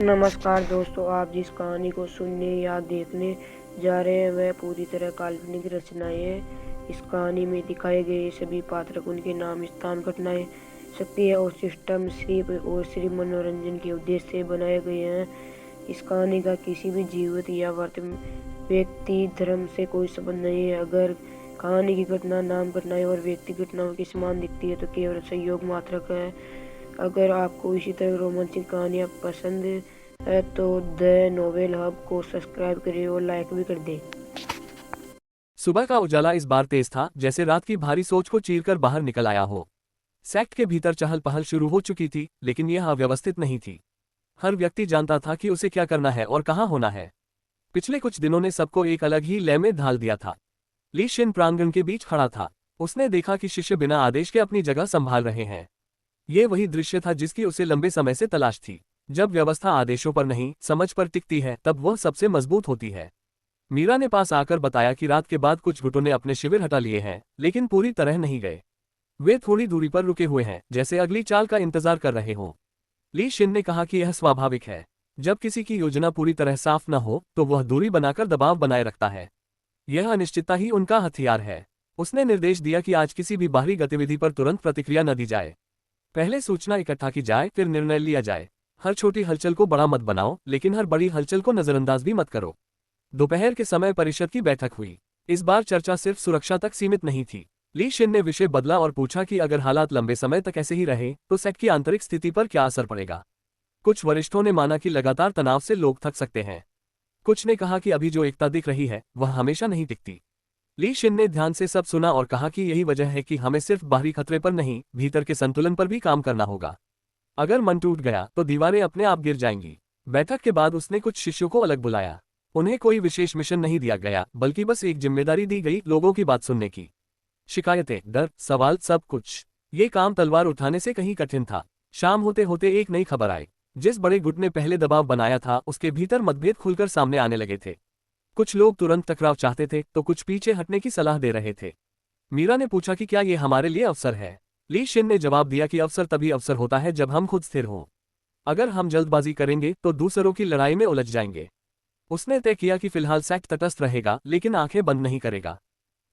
नमस्कार दोस्तों, आप जिस कहानी को सुनने या देखने जा रहे हैं वह पूरी तरह काल्पनिक रचनाएं है। इस कहानी में दिखाए गए सभी पात्र, उनके नाम, स्थान, घटनाएं, शक्तियाँ और सिस्टम सिर्फ मनोरंजन के उद्देश्य से बनाए गए हैं। इस कहानी का किसी भी जीवित या वर्तमान व्यक्ति धर्म से कोई संबंध नहीं है। अगर कहानी की घटना, नाम, घटनाएं और व्यक्ति घटनाओं की समान दिखती है तो केवल संयोग मात्र का है। अगर आपको इसी तरह रोमांचक कहानियाँ पसंद है तो द नोवेल हब को सब्सक्राइब करें और लाइक भी कर दें। सुबह का उजाला इस बार तेज था, जैसे रात की भारी सोच को चीरकर बाहर निकल आया हो। सेक्ट के भीतर चहल पहल शुरू हो चुकी थी, लेकिन यह अव्यवस्थित नहीं थी। हर व्यक्ति जानता था कि उसे क्या करना है और कहाँ होना है। पिछले कुछ दिनों ने सबको एक अलग ही लय में ढाल दिया था। ली शिन प्रांगण के बीच खड़ा था। उसने देखा कि शिष्य बिना आदेश के अपनी जगह संभाल रहे हैं। ये वही दृश्य था जिसकी उसे लंबे समय से तलाश थी। जब व्यवस्था आदेशों पर नहीं, समझ पर टिकती है, तब वह सबसे मजबूत होती है। मीरा ने पास आकर बताया कि रात के बाद कुछ गुटों ने अपने शिविर हटा लिए हैं, लेकिन पूरी तरह नहीं गए। वे थोड़ी दूरी पर रुके हुए हैं, जैसे अगली चाल का इंतजार कर रहे हों। ली शिन ने कहा कि यह स्वाभाविक है। जब किसी की योजना पूरी तरह साफ न हो तो वह दूरी बनाकर दबाव बनाए रखता है। यह अनिश्चितता ही उनका हथियार है। उसने निर्देश दिया कि आज किसी भी बाहरी गतिविधि पर तुरंत प्रतिक्रिया न दी जाए। पहले सूचना इकट्ठा की जाए, फिर निर्णय लिया जाए। हर छोटी हलचल को बड़ा मत बनाओ, लेकिन हर बड़ी हलचल को नजरअंदाज भी मत करो। दोपहर के समय परिषद की बैठक हुई। इस बार चर्चा सिर्फ सुरक्षा तक सीमित नहीं थी। ली शिन ने विषय बदला और पूछा कि अगर हालात लंबे समय तक ऐसे ही रहे तो सेक्ट की आंतरिक स्थिति पर क्या असर पड़ेगा। कुछ वरिष्ठों ने माना कि लगातार तनाव से लोग थक सकते हैं। कुछ ने कहा कि अभी जो एकता दिख रही है वह हमेशा नहीं टिकती। ली शिन ने ध्यान से सब सुना और कहा कि यही वजह है कि हमें सिर्फ बाहरी खतरे पर नहीं, भीतर के संतुलन पर भी काम करना होगा। अगर मन टूट गया तो दीवारें अपने आप गिर जाएंगी। बैठक के बाद उसने कुछ शिष्यों को अलग बुलाया। उन्हें कोई विशेष मिशन नहीं दिया गया, बल्कि बस एक जिम्मेदारी दी गई, लोगों की बात सुनने की। शिकायतें, डर, सवाल, सब कुछ। ये काम तलवार उठाने से कहीं कठिन था। शाम होते होते एक नई खबर आई। जिस बड़े गुट ने पहले दबाव बनाया था उसके भीतर मतभेद खुलकर सामने आने लगे थे। कुछ लोग तुरंत टकराव चाहते थे तो कुछ पीछे हटने की सलाह दे रहे थे। मीरा ने पूछा कि क्या ये हमारे लिए अवसर है। ली शिन ने जवाब दिया कि अवसर तभी अवसर होता है जब हम खुद स्थिर हों। अगर हम जल्दबाजी करेंगे तो दूसरों की लड़ाई में उलझ जाएंगे। उसने तय किया कि फिलहाल सेक्ट तटस्थ रहेगा, लेकिन आंखें बंद नहीं करेगा।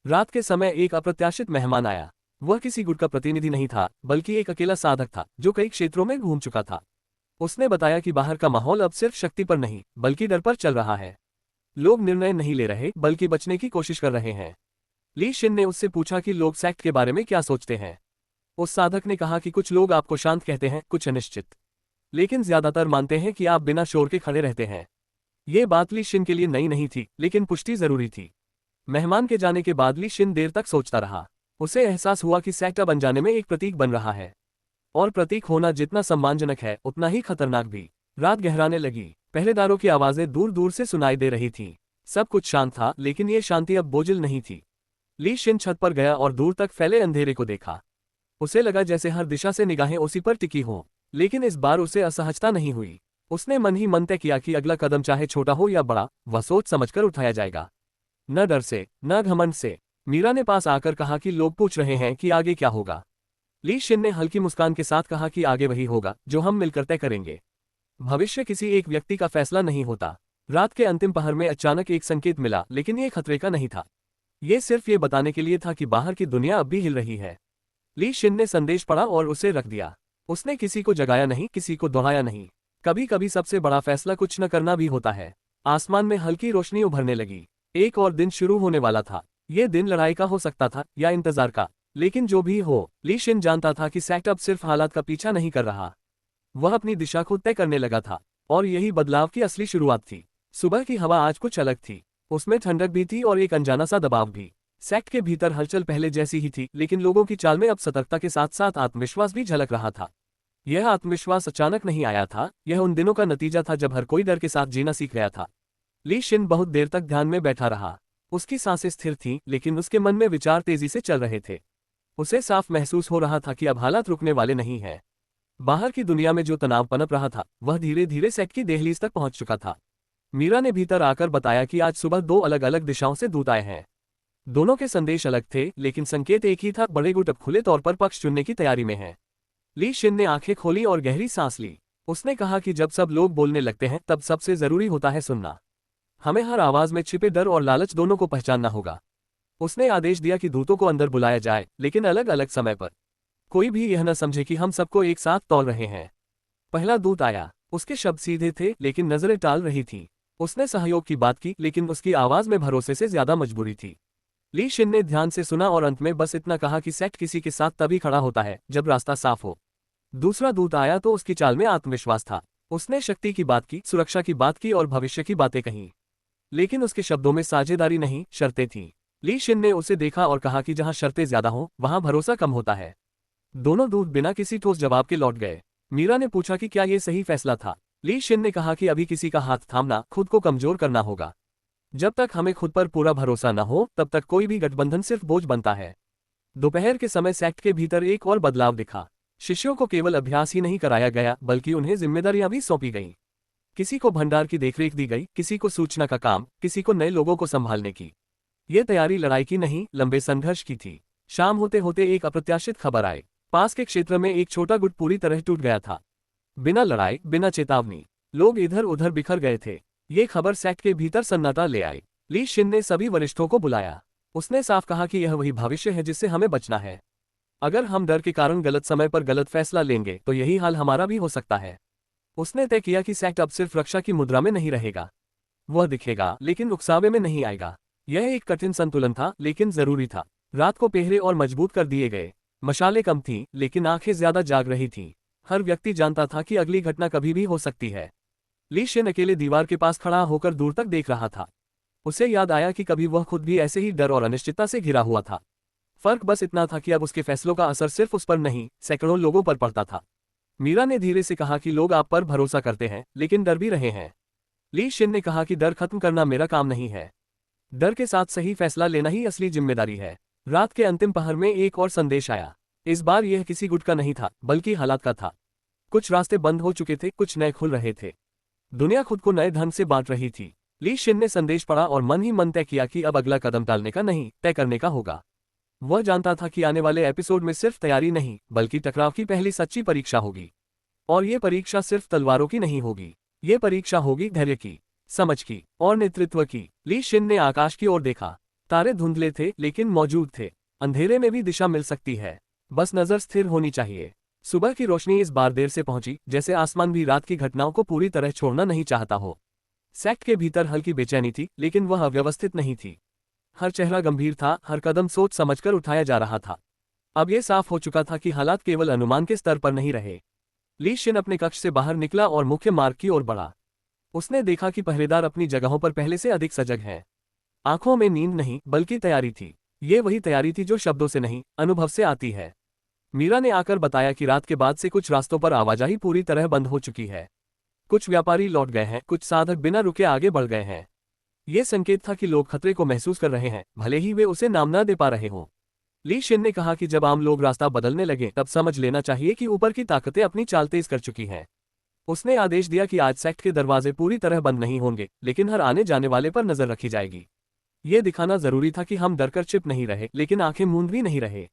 रात के समय एक अप्रत्याशित मेहमान आया। वह किसी गुट का प्रतिनिधि नहीं था, बल्कि एक अकेला साधक था जो कई क्षेत्रों में घूम चुका था। उसने बताया कि बाहर का माहौल अब सिर्फ शक्ति पर नहीं, बल्कि डर पर चल रहा है। लोग निर्णय नहीं ले रहे, बल्कि बचने की कोशिश कर रहे हैं। ली शिन ने उससे पूछा कि लोग सेक्ट के बारे में क्या सोचते हैं। उस साधक ने कहा कि कुछ लोग आपको शांत कहते हैं, कुछ अनिश्चित, लेकिन ज्यादातर मानते हैं कि आप बिना शोर के खड़े रहते हैं। ये बात ली शिन के लिए नई नहीं थी, लेकिन पुष्टि जरूरी थी। मेहमान के जाने के बाद ली शिन देर तक सोचता रहा। उसे एहसास हुआ कि सेक्ट अब अनजाने में एक प्रतीक बन रहा है, और प्रतीक होना जितना सम्मानजनक है उतना ही खतरनाक भी। रात गहराने लगी। पहरेदारों की आवाजें दूर दूर से सुनाई दे रही थीं। सब कुछ शांत था, लेकिन ये शांति अब बोझिल नहीं थी। ली शिन छत पर गया और दूर तक फैले अंधेरे को देखा। उसे लगा जैसे हर दिशा से निगाहें उसी पर टिकी हों, लेकिन इस बार उसे असहजता नहीं हुई। उसने मन ही मन तय किया कि अगला कदम चाहे छोटा हो या बड़ा, वह सोच समझकर उठाया जाएगा। न डर से, न घमंड से। मीरा ने पास आकर कहा कि लोग पूछ रहे हैं कि आगे क्या होगा। ली शिन ने हल्की मुस्कान के साथ कहा कि आगे वही होगा जो हम मिलकर तय करेंगे। भविष्य किसी एक व्यक्ति का फैसला नहीं होता। रात के अंतिम पहर में अचानक एक संकेत मिला, लेकिन ये खतरे का नहीं था। ये सिर्फ ये बताने के लिए था कि बाहर की दुनिया अब भी हिल रही है। ली शिन ने संदेश पढ़ा और उसे रख दिया। उसने किसी को जगाया नहीं, किसी को दोहराया नहीं। कभी कभी सबसे बड़ा फैसला कुछ न करना भी होता है। आसमान में हल्की रोशनी उभरने लगी। एक और दिन शुरू होने वाला था। ये दिन लड़ाई का हो सकता था या इंतजार का, लेकिन जो भी हो, ली शिन जानता था कि सेक्ट अब सिर्फ हालात का पीछा नहीं कर रहा। वह अपनी दिशा खुद तय करने लगा था, और यही बदलाव की असली शुरुआत थी। सुबह की हवा आज कुछ अलग थी। उसमें ठंडक भी थी और एक अनजाना सा दबाव भी। सेक्ट के भीतर हलचल पहले जैसी ही थी, लेकिन लोगों की चाल में अब सतर्कता के साथ साथ आत्मविश्वास भी झलक रहा था। यह आत्मविश्वास अचानक नहीं आया था, यह उन दिनों का नतीजा था जब हर कोई डर के साथ जीना सीख गया था। ली शिन बहुत देर तक ध्यान में बैठा रहा। उसकी सांसें स्थिर थीं, लेकिन उसके मन में विचार तेजी से चल रहे थे। उसे साफ महसूस हो रहा था कि अब हालात रुकने वाले नहीं हैं। बाहर की दुनिया में जो तनाव पनप रहा था वह धीरे धीरे सेक्ट की दहलीज तक पहुंच चुका था। मीरा ने भीतर आकर बताया कि आज सुबह दो अलग अलग दिशाओं से दूत आए हैं। दोनों के संदेश अलग थे, लेकिन संकेत एक ही था, बड़े गुट अब खुले तौर पर पक्ष चुनने की तैयारी में है। ली शिन ने आंखें खोली और गहरी सांस ली। उसने कहा कि जब सब लोग बोलने लगते हैं तब सबसे जरूरी होता है सुनना। हमें हर आवाज में छिपे डर और लालच दोनों को पहचानना होगा। उसने आदेश दिया कि दूतों को अंदर बुलाया जाए, लेकिन अलग अलग समय पर। कोई भी यह न समझे कि हम सबको एक साथ तौल रहे हैं। पहला दूत आया। उसके शब्द सीधे थे लेकिन नजरें टाल रही थी। उसने सहयोग की बात की लेकिन उसकी आवाज में भरोसे से ज्यादा मजबूरी थी। ली शिन ने ध्यान से सुना और अंत में बस इतना कहा कि सेक्ट किसी के साथ तभी खड़ा होता है जब रास्ता साफ हो। दूसरा दूत आया तो उसकी चाल में आत्मविश्वास था। उसने शक्ति की बात की, सुरक्षा की बात की और भविष्य की बातें कहीं। लेकिन उसके शब्दों में साझेदारी नहीं, शर्तें थीं। ली शिन ने उसे देखा और कहा कि जहां शर्तें ज्यादा हों वहां भरोसा कम होता है। दोनों दूत बिना किसी ठोस जवाब के लौट गए। मीरा ने पूछा कि क्या ये सही फैसला था। ली शिन ने कहा कि अभी किसी का हाथ थामना खुद को कमजोर करना होगा। जब तक हमें खुद पर पूरा भरोसा न हो तब तक कोई भी गठबंधन सिर्फ बोझ बनता है। दोपहर के समय सेक्ट के भीतर एक और बदलाव दिखा। शिष्यों को केवल अभ्यास ही नहीं कराया गया बल्कि उन्हें जिम्मेदारियां भी सौंपी गईं। किसी को भंडार की देखरेख दी गई, किसी को सूचना का काम, किसी को नए लोगों को संभालने की। ये तैयारी लड़ाई की नहीं, लंबे संघर्ष की थी। शाम होते होते एक अप्रत्याशित खबर आई। पास के क्षेत्र में एक छोटा गुट पूरी तरह टूट गया था। बिना लड़ाई, बिना चेतावनी लोग इधर उधर बिखर गए थे। ये खबर सेक्ट के भीतर सन्नाटा ले आई। ली शिन ने सभी वरिष्ठों को बुलाया। उसने साफ कहा कि यह वही भविष्य है जिससे हमें बचना है। अगर हम डर के कारण गलत समय पर गलत फैसला लेंगे तो यही हाल हमारा भी हो सकता है। उसने तय किया कि सेक्ट अब सिर्फ रक्षा की मुद्रा में नहीं रहेगा। वह दिखेगा लेकिन उकसावे में नहीं आएगा। यह एक कठिन संतुलन था लेकिन जरूरी था। रात को पहरे और मजबूत कर दिए गए। मशालें कम थीं लेकिन आंखें ज्यादा जाग रही थीं। हर व्यक्ति जानता था कि अगली घटना कभी भी हो सकती है। ली शिन अकेले दीवार के पास खड़ा होकर दूर तक देख रहा था। उसे याद आया कि कभी वह खुद भी ऐसे ही डर और अनिश्चितता से घिरा हुआ था। फर्क बस इतना था कि अब उसके फैसलों का असर सिर्फ उस पर नहीं, सैकड़ों लोगों पर पड़ता था। मीरा ने धीरे से कहा कि लोग आप पर भरोसा करते हैं लेकिन डर भी रहे हैं। ली शिन ने कहा कि डर खत्म करना मेरा काम नहीं है। डर के साथ सही फैसला लेना ही असली जिम्मेदारी है। रात के अंतिम पहर में एक और संदेश आया। इस बार यह किसी गुट का नहीं था बल्कि हालात का था। कुछ रास्ते बंद हो चुके थे, कुछ नए खुल रहे थे। दुनिया खुद को नए ढंग से बांट रही थी। ली शिन ने संदेश पढ़ा और मन ही मन तय किया कि अब अगला कदम टालने का नहीं, तय करने का होगा। वह जानता था कि आने वाले एपिसोड में सिर्फ तैयारी नहीं बल्कि टकराव की पहली सच्ची परीक्षा होगी। और ये परीक्षा सिर्फ तलवारों की नहीं होगी। ये परीक्षा होगी धैर्य की, समझ की और नेतृत्व की। ली शिन ने आकाश की ओर देखा। तारे धुंधले थे लेकिन मौजूद थे। अंधेरे में भी दिशा मिल सकती है, बस नजर स्थिर होनी चाहिए। सुबह की रोशनी इस बार देर से पहुंची, जैसे आसमान भी रात की घटनाओं को पूरी तरह छोड़ना नहीं चाहता हो। सेक्ट के भीतर हल्की बेचैनी थी लेकिन वह अव्यवस्थित नहीं थी। हर चेहरा गंभीर था, हर कदम सोच समझकर उठाया जा रहा था। अब यह साफ हो चुका था कि हालात केवल अनुमान के स्तर पर नहीं रहे। ली शिन अपने कक्ष से बाहर निकला और मुख्य मार्ग की ओर बढ़ा। उसने देखा कि पहरेदार अपनी जगहों पर पहले से अधिक सजग हैं। आंखों में नींद नहीं बल्कि तैयारी थी। ये वही तैयारी थी जो शब्दों से नहीं, अनुभव से आती है। मीरा ने आकर बताया कि रात के बाद से कुछ रास्तों पर आवाजाही पूरी तरह बंद हो चुकी है। कुछ व्यापारी लौट गए हैं, कुछ साधक बिना रुके आगे बढ़ गए हैं। ये संकेत था कि लोग खतरे को महसूस कर रहे हैं, भले ही वे उसे नाम न दे पा रहे हों। ली शिन ने कहा कि जब आम लोग रास्ता बदलने लगे तब समझ लेना चाहिए कि ऊपर की ताकतें अपनी चाल तेज कर चुकी हैं। उसने आदेश दिया कि आज सेक्ट के दरवाजे पूरी तरह बंद नहीं होंगे लेकिन हर आने जाने वाले पर नजर रखी जाएगी। ये दिखाना जरूरी था कि हम डरकर चिप नहीं रहे लेकिन आंखें मूंद भी नहीं रहे।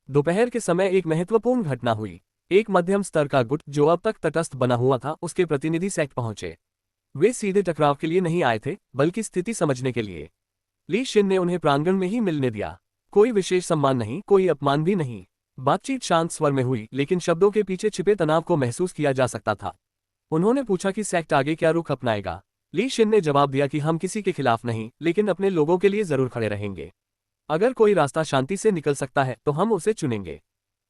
दोपहर के समय एक महत्वपूर्ण घटना हुई। एक मध्यम स्तर का गुट जो अब तक तटस्थ बना हुआ था, उसके प्रतिनिधि सेक्ट पहुंचे। वे सीधे टकराव के लिए नहीं आए थे बल्कि स्थिति समझने के लिए। ली शिन ने उन्हें प्रांगण में ही मिलने दिया। कोई विशेष सम्मान नहीं, कोई अपमान भी नहीं। बातचीत शांत स्वर में हुई लेकिन शब्दों के पीछे छिपे तनाव को महसूस किया जा सकता था। उन्होंने पूछा कि सेक्ट आगे क्या रुख अपनाएगा। ली शिन ने जवाब दिया कि हम किसी के खिलाफ नहीं लेकिन अपने लोगों के लिए जरूर खड़े रहेंगे। अगर कोई रास्ता शांति से निकल सकता है तो हम उसे चुनेंगे,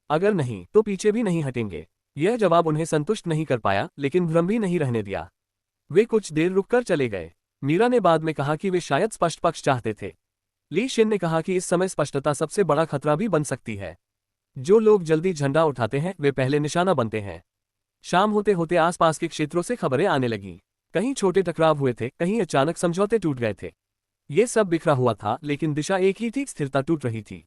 अगर नहीं तो पीछे भी नहीं हटेंगे। यह जवाब उन्हें संतुष्ट नहीं कर पाया लेकिन भ्रम भी नहीं रहने दिया। वे कुछ देर रुककर चले गए। मीरा ने बाद में कहा कि वे शायद स्पष्ट पक्ष चाहते थे। ली शिन ने कहा कि इस समय स्पष्टता सबसे बड़ा खतरा भी बन सकती है। जो लोग जल्दी झंडा उठाते हैं वे पहले निशाना बनते हैं। शाम होते होते आसपास के क्षेत्रों से खबरें आने लगीं। कहीं छोटे टकराव हुए थे, कहीं अचानक समझौते टूट गए थे। ये सब बिखरा हुआ था लेकिन दिशा एक ही थी, स्थिरता टूट रही थी।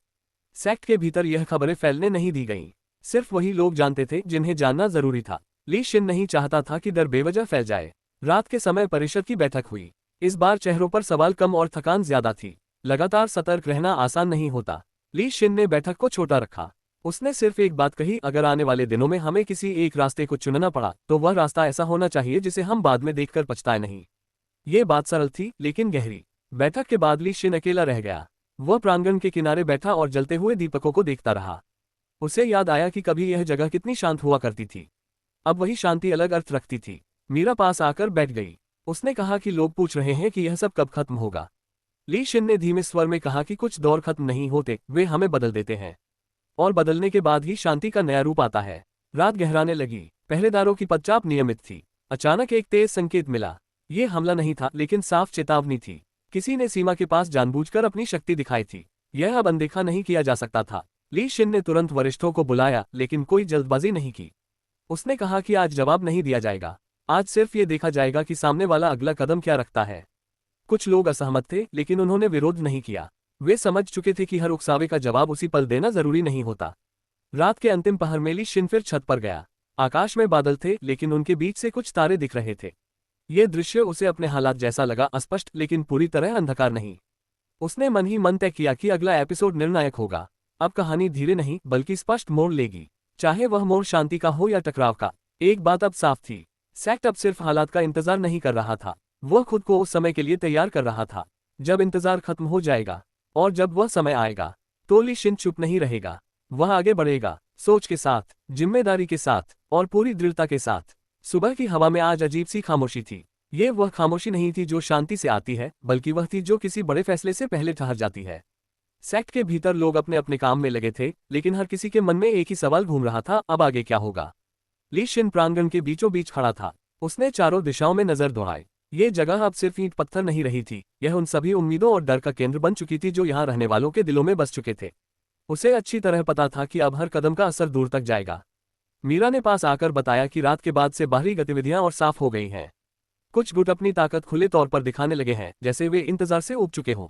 सेक्ट के भीतर यह खबरें फैलने नहीं दी गईं। सिर्फ वही लोग जानते थे जिन्हें जानना जरूरी था। ली शिन नहीं चाहता था कि डर बेवजह फैल जाए। रात के समय परिषद की बैठक हुई। इस बार चेहरों पर सवाल कम और थकान ज्यादा थी। लगातार सतर्क रहना आसान नहीं होता। ली शिन ने बैठक को छोटा रखा। उसने सिर्फ एक बात कही, अगर आने वाले दिनों में हमें किसी एक रास्ते को चुनना पड़ा तो वह रास्ता ऐसा होना चाहिए जिसे हम बाद में देखकर पछताए नहीं। ये बात सरल थी लेकिन गहरी। बैठक के बाद ली शिन अकेला रह गया। वह प्रांगण के किनारे बैठा और जलते हुए दीपकों को देखता रहा। उसे याद आया कि कभी यह जगह कितनी शांत हुआ करती थी। अब वही शांति अलग अर्थ रखती थी। मीरा पास आकर बैठ गई। उसने कहा कि लोग पूछ रहे हैं कि यह सब कब खत्म होगा। ली शिन ने धीमे स्वर में कहा कि कुछ दौर खत्म नहीं होते, वे हमें बदल देते हैं, और बदलने के बाद ही शांति का नया रूप आता है। रात गहराने लगी। पहरेदारों की पदचाप नियमित थी। अचानक एक तेज संकेत मिला। ये हमला नहीं था लेकिन साफ चेतावनी थी। किसी ने सीमा के पास जानबूझकर अपनी शक्ति दिखाई थी। यह अब अनदेखा नहीं किया जा सकता था। ली शिन ने तुरंत वरिष्ठों को बुलाया लेकिन कोई जल्दबाजी नहीं की। उसने कहा कि आज जवाब नहीं दिया जाएगा। आज सिर्फ ये देखा जाएगा कि सामने वाला अगला कदम क्या रखता है। कुछ लोग असहमत थे लेकिन उन्होंने विरोध नहीं किया। वे समझ चुके थे कि हर उकसावे का जवाब उसी पल देना जरूरी नहीं होता। रात के अंतिम पहर में ली शिन फिर छत पर गया। आकाश में बादल थे लेकिन उनके बीच से कुछ तारे दिख रहे थे। यह दृश्य उसे अपने हालात जैसा लगा, अस्पष्ट लेकिन पूरी तरह अंधकार नहीं। उसने मन ही मन तय किया कि अगला एपिसोड निर्णायक होगा। अब कहानी धीरे नहीं बल्कि स्पष्ट मोड़ लेगी, चाहे वह मोड़ शांति का हो या टकराव का। एक बात अब साफ थी, सेक्ट अब सिर्फ हालात का इंतजार नहीं कर रहा था, वह खुद को उस समय के लिए तैयार कर रहा था जब इंतजार खत्म हो जाएगा। और जब वह समय आएगा तो ली शिन चुप नहीं रहेगा। वह आगे बढ़ेगा, सोच के साथ, जिम्मेदारी के साथ और पूरी दृढ़ता के साथ। सुबह की हवा में आज अजीब सी खामोशी थी। ये वह खामोशी नहीं थी जो शांति से आती है, बल्कि वह थी जो किसी बड़े फैसले से पहले ठहर जाती है। सेक्ट के भीतर लोग अपने अपने काम में लगे थे, लेकिन हर किसी के मन में एक ही सवाल घूम रहा था, अब आगे क्या होगा। ली शिन प्रांगण के बीचों बीच खड़ा था। उसने चारों दिशाओं में नजर दौड़ाई। ये जगह अब सिर्फ ईंट पत्थर नहीं रही थी, यह उन सभी उम्मीदों और डर का केंद्र बन चुकी थी जो यहाँ रहने वालों के दिलों में बस चुके थे। उसे अच्छी तरह पता था कि अब हर कदम का असर दूर तक जाएगा। मीरा ने पास आकर बताया कि रात के बाद से बाहरी गतिविधियां और साफ हो गई हैं। कुछ गुट अपनी ताकत खुले तौर पर दिखाने लगे हैं, जैसे वे इंतजार से ऊब चुके हों।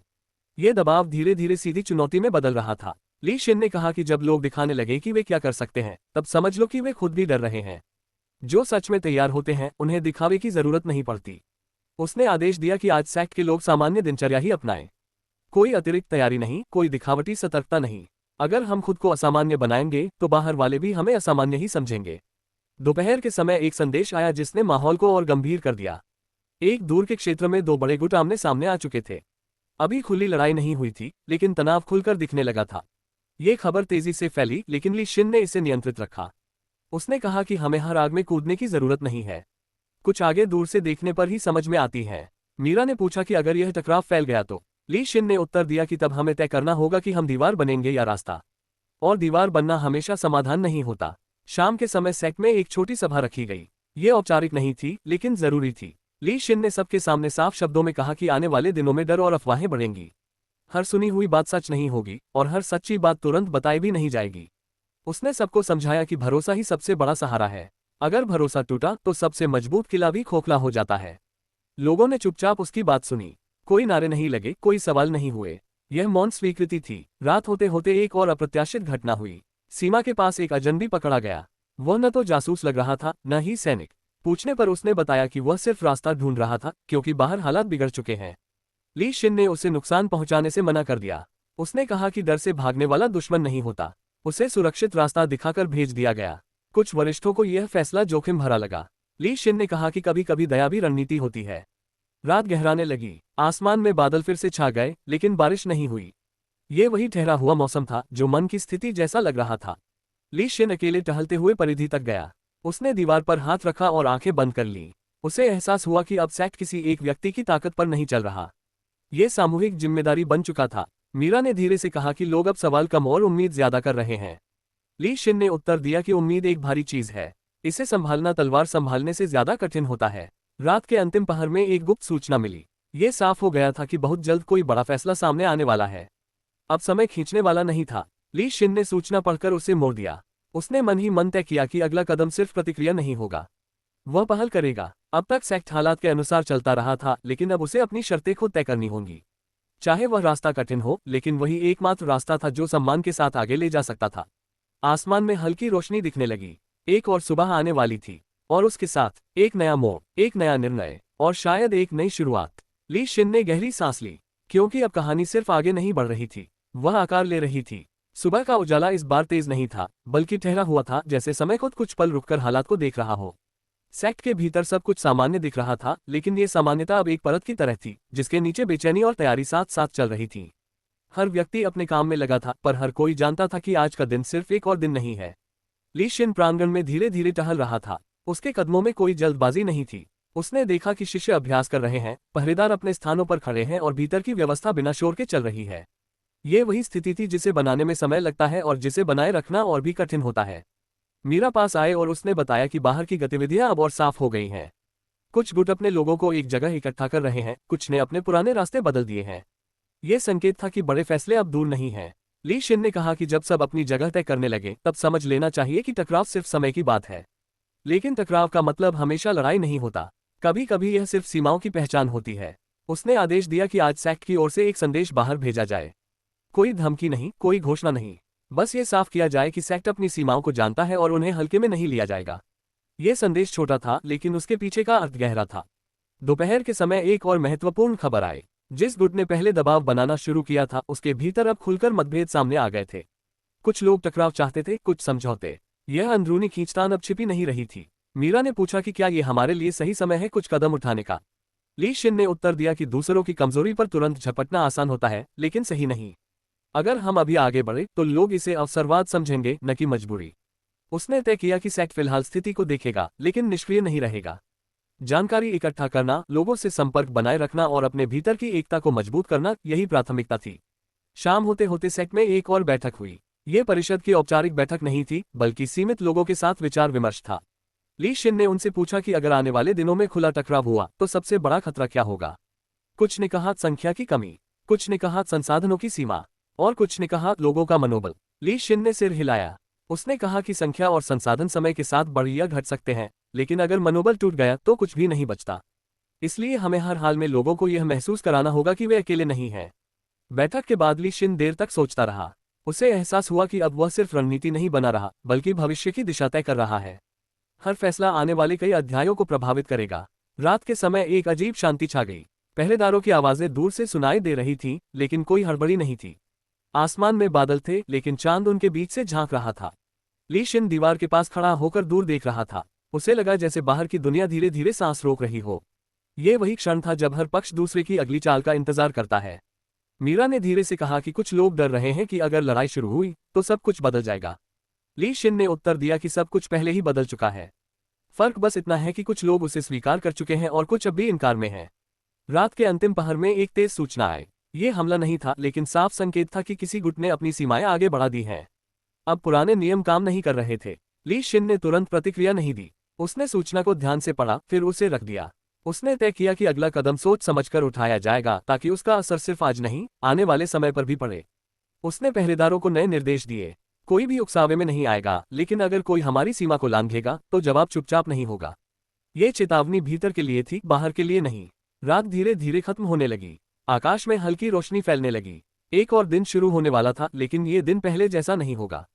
ये दबाव धीरे धीरे सीधी चुनौती में बदल रहा था। ली शिन ने कहा कि जब लोग दिखाने लगे कि वे क्या कर सकते हैं, तब समझ लो कि वे खुद भी डर रहे हैं। जो सच में तैयार होते हैं उन्हें दिखावे की जरूरत नहीं पड़ती। उसने आदेश दिया कि आज सेक्ट के लोग सामान्य दिनचर्या ही अपनाएं। कोई अतिरिक्त तैयारी नहीं, कोई दिखावटी सतर्कता नहीं। अगर हम खुद को असामान्य बनाएंगे तो बाहर वाले भी हमें असामान्य ही समझेंगे। दोपहर के समय एक संदेश आया जिसने माहौल को और गंभीर कर दिया। एक दूर के क्षेत्र में दो बड़े गुट आमने सामने आ चुके थे। अभी खुली लड़ाई नहीं हुई थी, लेकिन तनाव खुलकर दिखने लगा था। ये खबर तेजी से फैली, लेकिन ली शिन ने इसे नियंत्रित रखा। उसने कहा कि हमें हर आग में कूदने की जरूरत नहीं है, कुछ आगे दूर से देखने पर ही समझ में आती है। मीरा ने पूछा कि अगर यह टकराव फैल गया तो। ली शिन ने उत्तर दिया कि तब हमें तय करना होगा कि हम दीवार बनेंगे या रास्ता। और दीवार बनना हमेशा समाधान नहीं होता। शाम के समय सेक्ट में एक छोटी सभा रखी गई। ये औपचारिक नहीं थी, लेकिन जरूरी थी। ली शिन ने सबके सामने साफ शब्दों में कहा कि आने वाले दिनों में डर और अफवाहें बढ़ेंगी। हर सुनी हुई बात सच नहीं होगी और हर सच्ची बात तुरंत बताई भी नहीं जाएगी। उसने सबको समझाया कि भरोसा ही सबसे बड़ा सहारा है। अगर भरोसा टूटा तो सबसे मजबूत किला भी खोखला हो जाता है। लोगों ने चुपचाप उसकी बात सुनी। कोई नारे नहीं लगे, कोई सवाल नहीं हुए। यह मौन स्वीकृति थी। रात होते होते एक और अप्रत्याशित घटना हुई। सीमा के पास एक अजनबी पकड़ा गया। वह न तो जासूस लग रहा था, न ही सैनिक। पूछने पर उसने बताया कि वह सिर्फ रास्ता ढूंढ रहा था, क्योंकि बाहर हालात बिगड़ चुके हैं। ली शिन ने उसे नुकसान पहुंचाने से मना कर दिया। उसने कहा कि डर से भागने वाला दुश्मन नहीं होता। उसे सुरक्षित रास्ता दिखाकर भेज दिया गया। कुछ वरिष्ठों को यह फैसला जोखिम भरा लगा। ली शिन ने कहा कि कभी कभी दया भी रणनीति होती है। रात गहराने लगी। आसमान में बादल फिर से छा गए, लेकिन बारिश नहीं हुई। ये वही ठहरा हुआ मौसम था जो मन की स्थिति जैसा लग रहा था। ली शिन अकेले टहलते हुए परिधि तक गया। उसने दीवार पर हाथ रखा और आंखें बंद कर ली। उसे एहसास हुआ कि अब सेक्ट किसी एक व्यक्ति की ताकत पर नहीं चल रहा। ये सामूहिक जिम्मेदारी बन चुका था। मीरा ने धीरे से कहा कि लोग अब सवाल कम और उम्मीद ज्यादा कर रहे हैं। ली शिन ने उत्तर दिया कि उम्मीद एक भारी चीज है, इसे संभालना तलवार संभालने से ज्यादा कठिन होता है। रात के अंतिम पहर में एक गुप्त सूचना मिली। ये साफ हो गया था कि बहुत जल्द कोई बड़ा फैसला सामने आने वाला है। अब समय खींचने वाला नहीं था। ली शिन ने सूचना पढ़कर उसे मोड़ दिया। उसने मन ही मन तय किया कि अगला कदम सिर्फ प्रतिक्रिया नहीं होगा, वह पहल करेगा। अब तक सेक्ट हालात के अनुसार चलता रहा था, लेकिन अब उसे अपनी शर्तें खुद तय करनी होंगी। चाहे वह रास्ता कठिन हो, लेकिन वही एकमात्र रास्ता था जो सम्मान के साथ आगे ले जा सकता था। आसमान में हल्की रोशनी दिखने लगी। एक और सुबह आने वाली थी, और उसके साथ एक नया मोड़, एक नया निर्णय और शायद एक नई शुरुआत। ली शिन ने गहरी सांस ली, क्योंकि अब कहानी सिर्फ आगे नहीं बढ़ रही थी, वह आकार ले रही थी। सुबह का उजाला इस बार तेज नहीं था, बल्कि ठहरा हुआ था, जैसे समय खुद कुछ पल रुककर हालात को देख रहा हो। सेक्ट के भीतर सब कुछ सामान्य दिख रहा था, लेकिन ये सामान्यता अब एक परत की तरह थी, जिसके नीचे बेचैनी और तैयारी साथ साथ चल रही थी। हर व्यक्ति अपने काम में लगा था, पर हर कोई जानता था कि आज का दिन सिर्फ एक और दिन नहीं है। ली शिन प्रांगण में धीरे धीरे टहल रहा था। उसके कदमों में कोई जल्दबाजी नहीं थी। उसने देखा कि शिष्य अभ्यास कर रहे हैं, पहरेदार अपने स्थानों पर खड़े हैं और भीतर की व्यवस्था बिना शोर के चल रही है। ये वही स्थिति थी जिसे बनाने में समय लगता है और जिसे बनाए रखना और भी कठिन होता है। मीरा पास आए और उसने बताया कि बाहर की गतिविधियां अब और साफ हो गई हैं। कुछ गुट अपने लोगों को एक जगह इकट्ठा कर रहे हैं, कुछ ने अपने पुराने रास्ते बदल दिए हैं। यह संकेत था कि बड़े फैसले अब दूर नहीं हैं। ली शिन ने कहा कि जब सब अपनी जगह तय करने लगे, तब समझ लेना चाहिए कि टकराव सिर्फ समय की बात है। लेकिन टकराव का मतलब हमेशा लड़ाई नहीं होता। कभी कभी यह सिर्फ सीमाओं की पहचान होती है। उसने आदेश दिया कि आज सेक्ट की ओर से एक संदेश बाहर भेजा जाए। कोई धमकी नहीं, कोई घोषणा नहीं, बस ये साफ किया जाए कि सेक्ट अपनी सीमाओं को जानता है और उन्हें हल्के में नहीं लिया जाएगा। यह संदेश छोटा था, लेकिन उसके पीछे का अर्थ गहरा था। दोपहर के समय एक और महत्वपूर्ण खबर आई। जिस गुट ने पहले दबाव बनाना शुरू किया था, उसके भीतर अब खुलकर मतभेद सामने आ गए थे। कुछ लोग टकराव चाहते थे, कुछ समझौते। यह अंदरूनी खींचतान अब छिपी नहीं रही थी। मीरा ने पूछा कि क्या यह हमारे लिए सही समय है कुछ कदम उठाने का। ली शिन ने उत्तर दिया कि दूसरों की कमजोरी पर तुरंत झपटना आसान होता है, लेकिन सही नहीं। अगर हम अभी आगे बढ़े तो लोग इसे अवसरवाद समझेंगे, न कि मजबूरी। उसने तय किया कि सेक्ट फिलहाल स्थिति को देखेगा, लेकिन निष्क्रिय नहीं रहेगा। जानकारी इकट्ठा करना, लोगों से संपर्क बनाए रखना और अपने भीतर की एकता को मजबूत करना, यही प्राथमिकता थी। शाम होते होते सेक्ट में एक और बैठक हुई। ये परिषद की औपचारिक बैठक नहीं थी, बल्कि सीमित लोगों के साथ विचार विमर्श था। ली शिन ने उनसे पूछा कि अगर आने वाले दिनों में खुला टकराव हुआ तो सबसे बड़ा खतरा क्या होगा। कुछ ने कहा संख्या की कमी, कुछ ने कहा संसाधनों की सीमा, और कुछ ने कहा लोगों का मनोबल। ली शिन ने सिर हिलाया। उसने कहा कि संख्या और संसाधन समय के साथ बढ़ या घट सकते हैं, लेकिन अगर मनोबल टूट गया तो कुछ भी नहीं बचता। इसलिए हमें हर हाल में लोगों को यह महसूस कराना होगा कि वे अकेले नहीं हैं। बैठक के बाद ली शिन देर तक सोचता रहा। उसे एहसास हुआ कि अब वह सिर्फ रणनीति नहीं बना रहा, बल्कि भविष्य की दिशा तय कर रहा है। हर फैसला आने वाले कई अध्यायों को प्रभावित करेगा। रात के समय एक अजीब शांति छा गई। पहरेदारों की आवाजें दूर से सुनाई दे रही थीं, लेकिन कोई हड़बड़ी नहीं थी। आसमान में बादल थे, लेकिन चांद उनके बीच से झांक रहा था। ली शिन दीवार के पास खड़ा होकर दूर देख रहा था। उसे लगा जैसे बाहर की दुनिया धीरे धीरे सांस रोक रही हो। ये वही क्षण था जब हर पक्ष दूसरे की अगली चाल का इंतजार करता है। मीरा ने धीरे से कहा कि कुछ लोग डर रहे हैं कि अगर लड़ाई शुरू हुई तो सब कुछ बदल जाएगा। ली शिन ने उत्तर दिया कि सब कुछ पहले ही बदल चुका है। फर्क बस इतना है कि कुछ लोग उसे स्वीकार कर चुके हैं और कुछ अब भी इनकार में हैं। रात के अंतिम पहर में एक तेज सूचना आई। ये हमला नहीं था, लेकिन साफ संकेत था कि किसी गुट ने अपनी सीमाएं आगे बढ़ा दी हैं। अब पुराने नियम काम नहीं कर रहे थे। ली शिन ने तुरंत प्रतिक्रिया नहीं दी। उसने सूचना को ध्यान से पढ़ा, फिर उसे रख दिया। उसने तय किया कि अगला कदम सोच समझकर उठाया जाएगा, ताकि उसका असर सिर्फ आज नहीं, आने वाले समय पर भी पड़े। उसने पहरेदारों को नए निर्देश दिए। कोई भी उकसावे में नहीं आएगा, लेकिन अगर कोई हमारी सीमा को लांघेगा तो जवाब चुपचाप नहीं होगा। ये चेतावनी भीतर के लिए थी, बाहर के लिए नहीं। रात धीरे धीरे खत्म होने लगी। आकाश में हल्की रोशनी फैलने लगी। एक और दिन शुरू होने वाला था, लेकिन ये दिन पहले जैसा नहीं होगा।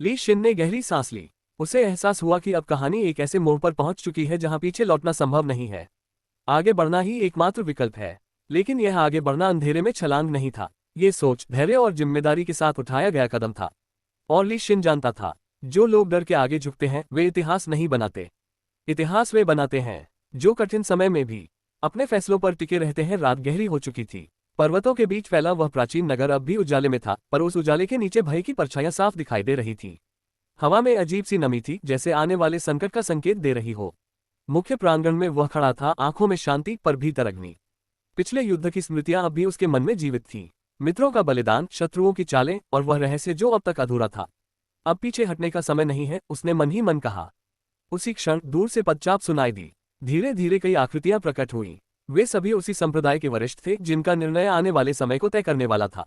ली शिन ने गहरी सांस ली। उसे एहसास हुआ कि अब कहानी एक ऐसे मोड़ पर पहुंच चुकी है जहां पीछे लौटना संभव नहीं है। आगे बढ़ना ही एकमात्र विकल्प है। लेकिन यह आगे बढ़ना अंधेरे में छलांग नहीं था। ये सोच, धैर्य और जिम्मेदारी के साथ उठाया गया कदम था। और ली शिन जानता था, जो लोग डर के आगे झुकते हैं वे इतिहास नहीं बनाते। इतिहास वे बनाते हैं जो कठिन समय में भी अपने फैसलों पर टिके रहते हैं। रात गहरी हो चुकी थी। पर्वतों के बीच फैला वह प्राचीन नगर अब भी उजाले में था, पर उस उजाले के नीचे भय की परछाइयां साफ दिखाई दे रही थी। हवा में अजीब सी नमी थी, जैसे आने वाले संकट का संकेत दे रही हो। मुख्य प्रांगण में वह खड़ा था, आंखों में शांति पर भीतर अग्नि। पिछले युद्ध की स्मृतियां अब भी उसके मन में जीवित थीं। मित्रों का बलिदान, शत्रुओं की चालें और वह रहस्य जो अब तक अधूरा था। अब पीछे हटने का समय नहीं है, उसने मन ही मन कहा। उसी क्षण दूर से पदचाप सुनाई दी। धीरे धीरे कई आकृतियां प्रकट हुईं। वे सभी उसी संप्रदाय के वरिष्ठ थे, जिनका निर्णय आने वाले समय को तय करने वाला था।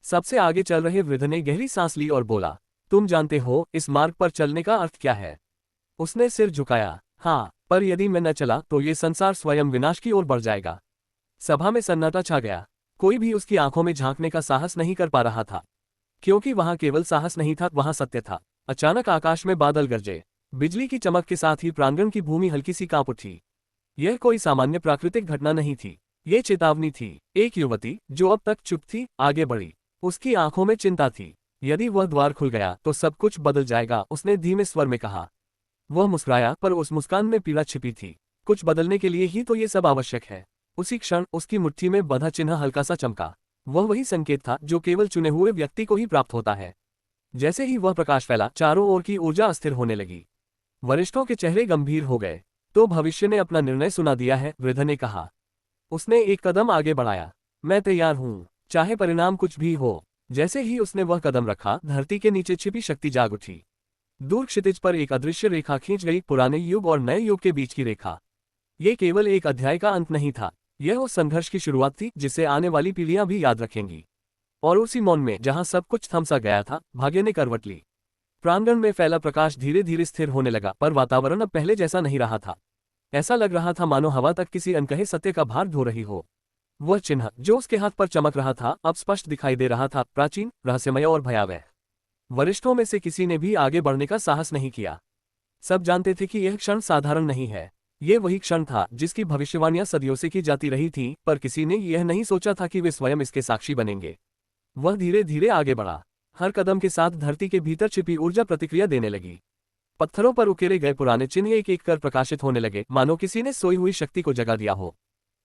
सबसे आगे चल रहे वृद्ध ने गहरी सांस ली और बोला, तुम जानते हो इस मार्ग पर चलने का अर्थ क्या है? उसने सिर झुकाया। हाँ, पर यदि मैं न चला तो ये संसार स्वयं विनाश की ओर बढ़ जाएगा। सभा में सन्नाटा छा गया। कोई भी उसकी आंखों में झांकने का साहस नहीं कर पा रहा था, क्योंकि वहां केवल साहस नहीं था, वहां सत्य था। अचानक आकाश में बादल गरजे। बिजली की चमक के साथ ही प्रांगण की भूमि हल्की सी कांप उठी। यह कोई सामान्य प्राकृतिक घटना नहीं थी, ये चेतावनी थी। एक युवती जो अब तक चुप थी, आगे बढ़ी। उसकी आंखों में चिंता थी। यदि वह द्वार खुल गया तो सब कुछ बदल जाएगा, उसने धीमे स्वर में कहा। वह मुस्कुराया, पर उस मुस्कान में पीड़ा छिपी थी। कुछ बदलने के लिए ही तो ये सब आवश्यक है। उसी क्षण उसकी मुट्ठी में बंधा चिन्ह हल्का सा चमका। वह वही संकेत था जो केवल चुने हुए व्यक्ति को ही प्राप्त होता है। जैसे ही वह प्रकाश फैला, चारों ओर की ऊर्जा अस्थिर होने लगी। वरिष्ठों के चेहरे गंभीर हो गए। तो भविष्य ने अपना निर्णय सुना दिया है, वृद्ध ने कहा। उसने एक कदम आगे बढ़ाया। मैं तैयार हूं, चाहे परिणाम कुछ भी हो। जैसे ही उसने वह कदम रखा, धरती के नीचे छिपी शक्ति जाग उठी। दूर क्षितिज पर एक अदृश्य रेखा खींच गई, पुराने युग और नए युग के बीच की रेखा। ये केवल एक अध्याय का अंत नहीं था, यह उस संघर्ष की शुरुआत थी जिसे आने वाली पीढ़ियां भी याद रखेंगी। और उसी मौन में जहां सब कुछ थम सा गया था, भाग्य ने करवट ली। प्रांगण में फैला प्रकाश धीरे धीरे स्थिर होने लगा, पर वातावरण अब पहले जैसा नहीं रहा था। ऐसा लग रहा था मानो हवा तक किसी अनकहे सत्य का भार ढो रही हो। वह चिन्ह जो उसके हाथ पर चमक रहा था, अब स्पष्ट दिखाई दे रहा था, प्राचीन, रहस्यमय और भयावह। वरिष्ठों में से किसी ने भी आगे बढ़ने का साहस नहीं किया। सब जानते थे कि यह क्षण साधारण नहीं है। ये वही क्षण था जिसकी भविष्यवाणियां सदियों से की जाती रही थीं, पर किसी ने यह नहीं सोचा था कि वे स्वयं इसके साक्षी बनेंगे। वह धीरे धीरे आगे बढ़ा। हर कदम के साथ धरती के भीतर छिपी ऊर्जा प्रतिक्रिया देने लगी। पत्थरों पर उकेरे गए पुराने चिन्ह एक एक कर प्रकाशित होने लगे, मानो किसी ने सोई हुई शक्ति को जगा दिया हो।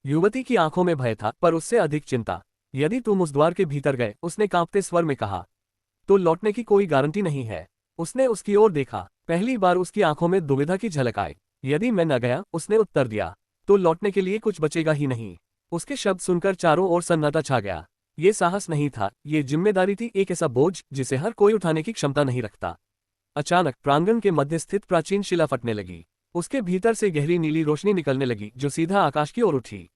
युवती की आंखों में भय था, पर उससे अधिक चिंता। यदि तुम उस द्वार के भीतर गए, उसने कांपते स्वर में कहा, तो लौटने की कोई गारंटी नहीं है। उसने उसकी ओर देखा। पहली बार उसकी आंखों में दुविधा की झलक आई। यदि मैं न गया, उसने उत्तर दिया, तो लौटने के लिए कुछ बचेगा ही नहीं। उसके शब्द सुनकर चारों ओर सन्नाटा छा गया। ये साहस नहीं था, ये जिम्मेदारी थी, एक ऐसा बोझ जिसे हर कोई उठाने की क्षमता नहीं रखता। अचानक प्रांगण के मध्य स्थित प्राचीन शिला फटने लगी। उसके भीतर से गहरी नीली रोशनी निकलने लगी, जो सीधा आकाश की ओर उठी।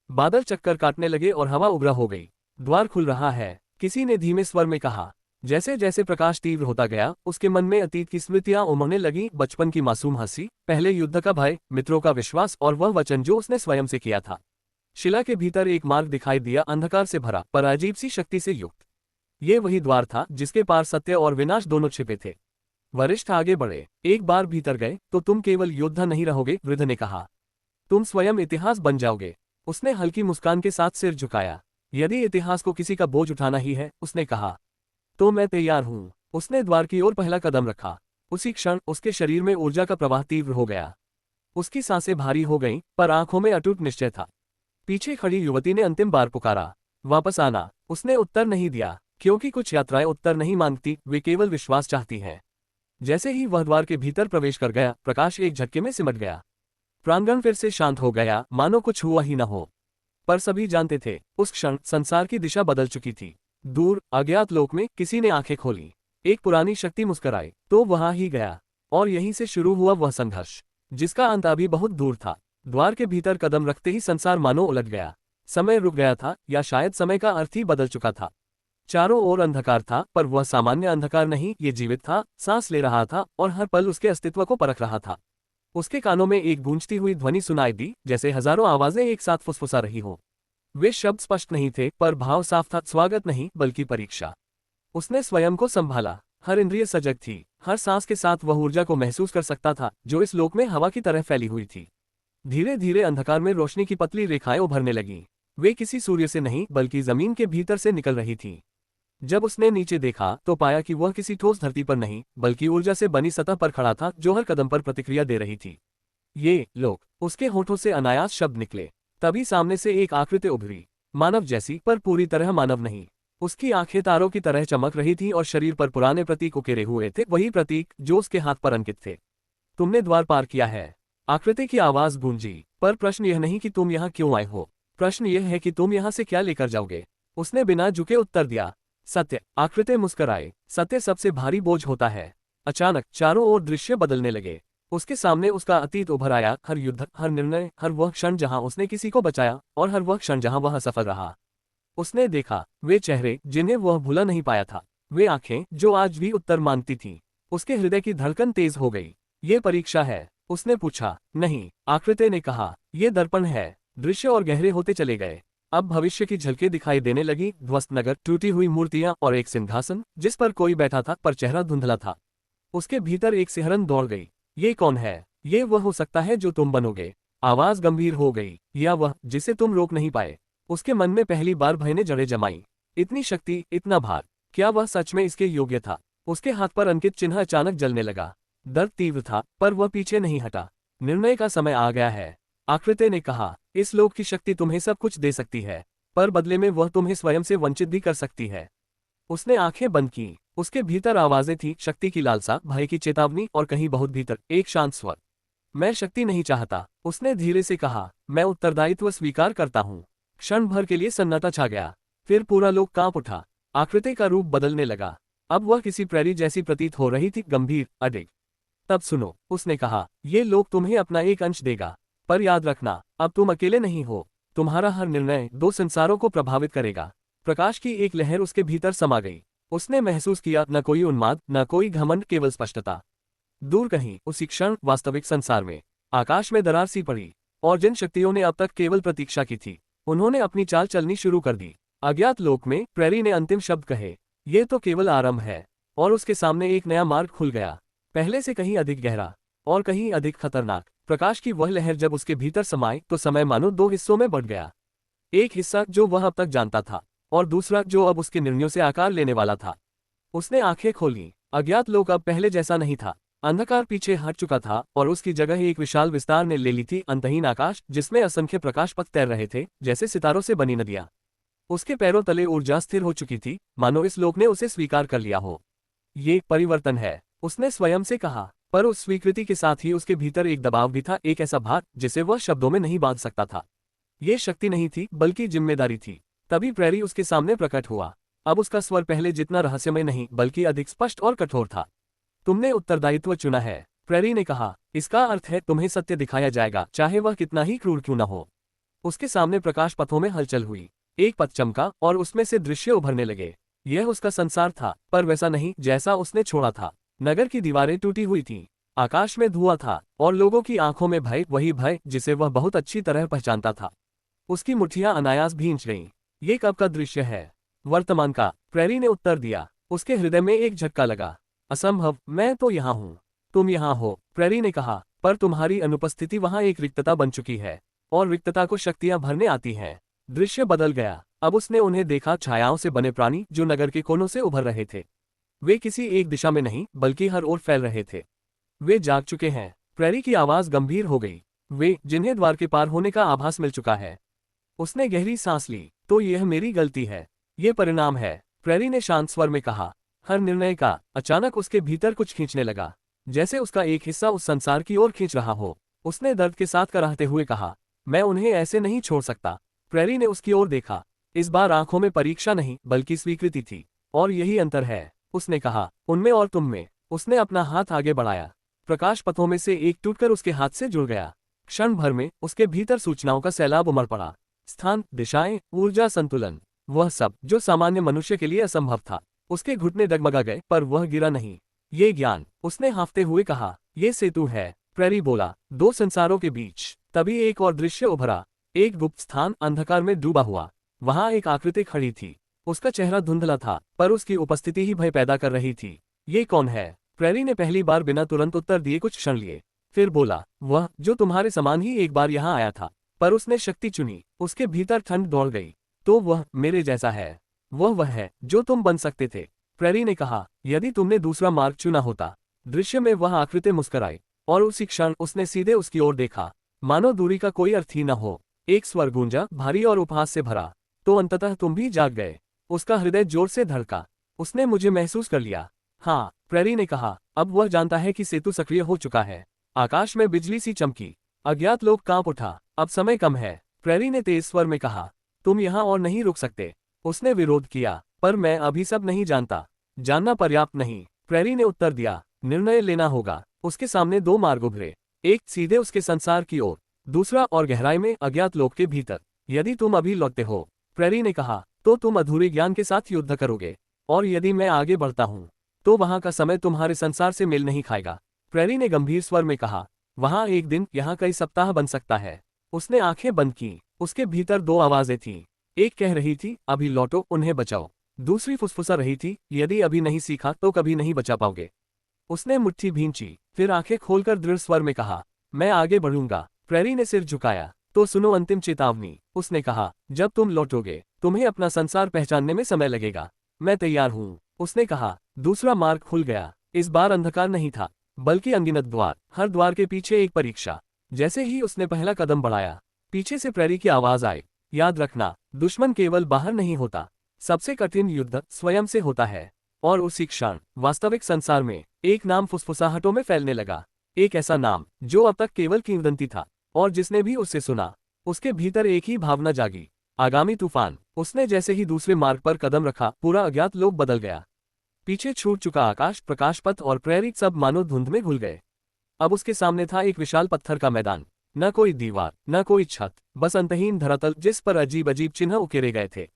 बादल चक्कर काटने लगे और हवा उग्र हो गई। द्वार खुल रहा है, किसी ने धीमे स्वर में कहा। जैसे जैसे प्रकाश तीव्र होता गया, उसके मन में अतीत की स्मृतियां उमड़ने लगी, बचपन की मासूम हंसी, पहले युद्ध का भय, मित्रों का विश्वास और वह वचन जो उसने स्वयं से किया था। शिला के भीतर एक मार्ग दिखाई दिया, अंधकार से भरा, पर अजीब सी शक्ति से युक्त। ये वही द्वार था जिसके पार सत्य और विनाश दोनों छिपे थे। वरिष्ठ आगे बढ़े। एक बार भीतर गए तो तुम केवल योद्धा नहीं रहोगे, वृद्ध ने कहा। तुम स्वयं इतिहास बन जाओगे। उसने हल्की मुस्कान के साथ सिर झुकाया। यदि इतिहास को किसी का बोझ उठाना ही है, उसने कहा, तो मैं तैयार हूं। उसने द्वार की ओर पहला कदम रखा। उसी क्षण उसके शरीर में ऊर्जा का प्रवाह तीव्र हो गया। उसकी सांसें भारी हो गईं, पर आंखों में अटूट निश्चय था। पीछे खड़ी युवती ने अंतिम बार पुकारा, वापस आना। उसने उत्तर नहीं दिया, क्योंकि कुछ यात्राएं उत्तर नहीं मांगती, वे केवल विश्वास चाहती हैं। जैसे ही वह द्वार के भीतर प्रवेश कर गया, प्रकाश एक झटके में सिमट गया। प्रांगण फिर से शांत हो गया, मानो कुछ हुआ ही न हो। पर सभी जानते थे, उस क्षण संसार की दिशा बदल चुकी थी। दूर अज्ञात लोक में किसी ने आंखें खोली। एक पुरानी शक्ति मुस्कुराई, तो वहां ही गया। और यहीं से शुरू हुआ वह संघर्ष, जिसका अंत अभी बहुत दूर था। द्वार के भीतर कदम रखते ही संसार मानो उलट गया। समय रुक गया था, या शायद समय का अर्थ ही बदल चुका था। चारों ओर अंधकार था, पर वह सामान्य अंधकार नहीं, ये जीवित था, सांस ले रहा था और हर पल उसके अस्तित्व को परख रहा था। उसके कानों में एक गूंजती हुई ध्वनि सुनाई दी, जैसे हजारों आवाजें एक साथ फुसफुसा रही हो। वे शब्द स्पष्ट नहीं थे, पर भाव साफ था, स्वागत नहीं बल्कि परीक्षा। उसने स्वयं को संभाला। हर इंद्रिय सजग थी। हर सांस के साथ वह ऊर्जा को महसूस कर सकता था, जो इस लोक में हवा की तरह फैली हुई थी। धीरे धीरे अंधकार में रोशनी की पतली रेखाएं उभरने लगीं। वे किसी सूर्य से नहीं, बल्कि जमीन के भीतर से निकल रही थीं। जब उसने नीचे देखा तो पाया कि वह किसी ठोस धरती पर नहीं, बल्कि ऊर्जा से बनी सतह पर खड़ा था, जो हर कदम पर प्रतिक्रिया दे रही थी। ये लोक। उसके होठों से अनायास शब्द निकले। तभी सामने से एक आकृति उभरी, मानव जैसी, पर पूरी तरह मानव नहीं। उसकी आंखें तारों की तरह चमक रही थीं और शरीर पर पुराने प्रतीक उकेरे हुए थे, वही प्रतीक जो उसके हाथ पर अंकित थे। तुमने द्वार पार किया है, आकृति की आवाज गूंजी। पर प्रश्न यह नहीं कि तुम यहाँ क्यों आए हो, प्रश्न यह है कि तुम यहाँ से क्या लेकर जाओगे। उसने बिना झुके उत्तर दिया, सत्य। आकृति मुस्कुराए। सत्य सबसे भारी बोझ होता है। अचानक चारों ओर दृश्य बदलने लगे। उसके सामने उसका अतीत उभर आया, हर युद्ध, हर निर्णय, हर वह क्षण जहां उसने किसी को बचाया, और हर वह क्षण जहां वह असफल रहा। उसने देखा वे चेहरे जिन्हें वह भुला नहीं पाया था, वे आंखें जो आज भी उत्तर मांगती थीं। उसके हृदय की धड़कन तेज हो गई। ये परीक्षा है, उसने पूछा। नहीं, आकृति ने कहा, ये दर्पण है। दृश्य और गहरे होते चले गए। अब भविष्य की झलकें दिखाई देने लगी, ध्वस्त नगर, टूटी हुई मूर्तियां और एक सिंहासन जिस पर कोई बैठा था, पर चेहरा धुंधला था। उसके भीतर एक सिहरन दौड़ गई। ये कौन है? ये वह हो सकता है जो तुम बनोगे। आवाज गंभीर हो गई। या वह जिसे तुम रोक नहीं पाए। उसके मन में पहली बार भय ने जड़ें जमाई। इतनी शक्ति, इतना भार। क्या वह सच में इसके योग्य था? उसके हाथ पर अंकित चिन्ह अचानक जलने लगा। दर्द तीव्र था, पर वह पीछे नहीं हटा। निर्णय का समय आ गया है, आकृति ने कहा। इस लोक की शक्ति तुम्हें सब कुछ दे सकती है, पर बदले में वह तुम्हें स्वयं से वंचित भी कर सकती है। उसने आंखें बंद की। उसके भीतर आवाजें थी, शक्ति की लालसा, भय की चेतावनी और कहीं बहुत भीतर एक शांत स्वर। मैं शक्ति नहीं चाहता, उसने धीरे से कहा। मैं उत्तरदायित्व स्वीकार करता हूँ। क्षण भर के लिए सन्नाटा छा गया। फिर पूरा लोक कांप उठा। आकृति का रूप बदलने लगा। अब वह किसी प्रेरी जैसी प्रतीत हो रही थी, गंभीर, अडिग। तब सुनो, उसने कहा, ये लोक तुम्हें अपना एक अंश देगा, पर याद रखना, अब तुम अकेले नहीं हो। तुम्हारा हर निर्णय 2 संसारों को प्रभावित करेगा। प्रकाश की एक लहर उसके भीतर समा गई। उसने महसूस किया, न कोई उन्माद, न कोई घमंड, केवल स्पष्टता। दूर कहीं उसी क्षण वास्तविक संसार में आकाश में दरार सी पड़ी, और जिन शक्तियों ने अब तक केवल प्रतीक्षा की थी, उन्होंने अपनी चाल चलनी शुरू कर दी। अज्ञात लोक में प्रेरी ने अंतिम शब्द कहे, ये तो केवल आरंभ है। और उसके सामने एक नया मार्ग खुल गया, पहले से कहीं अधिक गहरा और कहीं अधिक खतरनाक। प्रकाश की वह लहर जब उसके भीतर समाई तो समय मानो 2 हिस्सों में बढ़ गया। एक हिस्सा जो वह अब तक जानता था, और दूसरा जो अब उसके निर्णयों से आकार लेने वाला था। उसने आंखें खोली। अज्ञात लोक अब पहले जैसा नहीं था। अंधकार पीछे हट चुका था और उसकी जगह एक विशाल विस्तार ने ले ली थी, अंतहीन आकाश जिसमें असंख्य प्रकाश पथ तैर रहे थे, जैसे सितारों से बनी नदियां। उसके पैरों तले ऊर्जा स्थिर हो चुकी थी, मानो इस लोक ने उसे स्वीकार कर लिया हो। ये परिवर्तन है, उसने स्वयं से कहा, पर उस स्वीकृति के साथ ही उसके भीतर एक दबाव भी था, एक ऐसा भार जिसे वह शब्दों में नहीं बांध सकता था। ये शक्ति नहीं थी, बल्कि जिम्मेदारी थी। तभी प्रेरी उसके सामने प्रकट हुआ। अब उसका स्वर पहले जितना रहस्यमय नहीं, बल्कि अधिक स्पष्ट और कठोर था। तुमने उत्तरदायित्व चुना है, प्रेरी ने कहा। इसका अर्थ है तुम्हें सत्य दिखाया जाएगा, चाहे वह कितना ही क्रूर क्यों न हो। उसके सामने प्रकाश पथों में हलचल हुई। एक पथ चमका और उसमें से दृश्य उभरने लगे। यह उसका संसार था, पर वैसा नहीं जैसा उसने छोड़ा था। नगर की दीवारें टूटी हुई थीं, आकाश में धुआं था, और लोगों की आंखों में भय, वही भय जिसे वह बहुत अच्छी तरह पहचानता था। उसकी मुट्ठियां अनायास भींच गईं। ये कब का दृश्य है? वर्तमान का, प्रेरी ने उत्तर दिया। उसके हृदय में एक झटका लगा। असंभव, मैं तो यहाँ हूँ। तुम यहाँ हो, प्रेरी ने कहा, पर तुम्हारी अनुपस्थिति वहाँ एक रिक्तता बन चुकी है, और रिक्तता को शक्तियां भरने आती हैं। दृश्य बदल गया। अब उसने उन्हें देखा, छायाओं से बने प्राणी जो नगर के कोनों से उभर रहे थे। वे किसी एक दिशा में नहीं, बल्कि हर ओर फैल रहे थे। वे जाग चुके हैं। प्रेरी की आवाज गंभीर हो गई। वे जिन्हें द्वार के पार होने का आभास मिल चुका है। उसने गहरी सांस ली। तो यह मेरी गलती है, ये परिणाम है, प्रेरी ने शांत स्वर में कहा। हर निर्णय का अचानक उसके भीतर कुछ खींचने लगा, जैसे उसका एक हिस्सा उस संसार की ओर खींच रहा हो। उसने दर्द के साथ कराहते हुए कहा, मैं उन्हें ऐसे नहीं छोड़ सकता। प्रेरी ने उसकी ओर देखा। इस बार आंखों में परीक्षा नहीं, बल्कि स्वीकृति थी। और यही अंतर है, उसने कहा, उनमें और तुम में। उसने अपना हाथ आगे बढ़ाया। प्रकाश पथों में से एक टूटकर उसके हाथ से जुड़ गया। क्षण भर में उसके भीतर सूचनाओं का सैलाब उमड़ पड़ा। स्थान, दिशाएं, ऊर्जा, संतुलन, वह सब जो सामान्य मनुष्य के लिए असंभव था। उसके घुटने डगमगा गए, पर वह गिरा नहीं। ये ज्ञान, उसने हाँफते हुए कहा, ये सेतु है। प्रेरी बोला, 2 संसारों के बीच। तभी एक और दृश्य उभरा। एक गुप्त स्थान, अंधकार में डूबा हुआ। वहां एक आकृति खड़ी थी। उसका चेहरा धुंधला था, पर उसकी उपस्थिति ही भय पैदा कर रही थी। ये कौन है? प्रेरी ने पहली बार बिना तुरंत उत्तर दिए कुछ क्षण लिए, फिर बोला, वह जो तुम्हारे समान ही एक बार यहाँ आया था, पर उसने शक्ति चुनी। उसके भीतर ठंड दौड़ गई। तो वह मेरे जैसा है। वह है जो तुम बन सकते थे। प्रेरी ने कहा, यदि तुमने दूसरा मार्ग चुना होता। दृश्य में वह आकृति मुस्कुराई, और उसी क्षण उसने सीधे उसकी ओर देखा, मानो दूरी का कोई अर्थ ही न हो। एक स्वर गूंजा, भारी और उपहास से भरा, तो अंततः तुम भी जाग गए। उसका हृदय जोर से धड़का। उसने मुझे महसूस कर लिया। हाँ, प्रेरी ने कहा, अब वह जानता है कि सेतु सक्रिय हो चुका है। आकाश में बिजली सी चमकी। अज्ञात लोग कांप उठा। अब समय कम है, प्रेरी ने तेज स्वर में कहा। तुम यहाँ और नहीं रुक सकते। उसने विरोध किया, पर मैं अभी सब नहीं जानता। जानना पर्याप्त नहीं, प्रेरी ने उत्तर दिया। निर्णय लेना होगा। उसके सामने 2 मार्ग उभरे, एक सीधे उसके संसार की ओर, दूसरा और गहराई में अज्ञात लोक के भीतर। यदि तुम अभी लौटते हो, प्रेरी ने कहा, तो तुम अधूरे ज्ञान के साथ युद्ध करोगे, और यदि मैं आगे बढ़ता हूँ, तो वहां का समय तुम्हारे संसार से मेल नहीं खाएगा। प्रेरी ने गंभीर स्वर में कहा, वहां एक दिन, यहाँ कई सप्ताह बन सकता है। उसने आंखें बंद की। उसके भीतर 2 आवाजें थीं। एक कह रही थी, अभी लौटो, उन्हें बचाओ। दूसरी फुसफुसा रही थी, यदि अभी नहीं सीखा तो कभी नहीं बचा पाओगे। उसने मुट्ठी भींची, फिर आंखें खोलकर दृढ़ स्वर में कहा, मैं आगे बढ़ूंगा। प्रेरी ने सिर झुकाया। तो सुनो अंतिम चेतावनी, उसने कहा, जब तुम लौटोगे, तुम्हें अपना संसार पहचानने में समय लगेगा। मैं तैयार हूँ, उसने कहा। दूसरा मार्ग खुल गया। इस बार अंधकार नहीं था, बल्कि अनगिनत द्वार, हर द्वार के पीछे एक परीक्षा। जैसे ही उसने पहला कदम बढ़ाया, पीछे से प्रेरी की आवाज आई, याद रखना, दुश्मन केवल बाहर नहीं होता, सबसे कठिन युद्ध स्वयं से होता है। और उसी क्षण वास्तविक संसार में एक नाम फुसफुसाहटों में फैलने लगा। एक ऐसा नाम जो अब तक केवल किंवदंती था, और जिसने भी उससे सुना, उसके भीतर एक ही भावना जागी, आगामी तूफान। उसने जैसे ही दूसरे मार्ग पर कदम रखा, पूरा अज्ञात लोक बदल गया। पीछे छूट चुका आकाश, प्रकाश पथ और प्रेरी सब मानो धुंध में घुल गए। अब उसके सामने था एक विशाल पत्थर का मैदान, न कोई दीवार, न कोई छत, बस अंतहीन धरातल जिस पर अजीब अजीब चिन्ह उकेरे गए थे।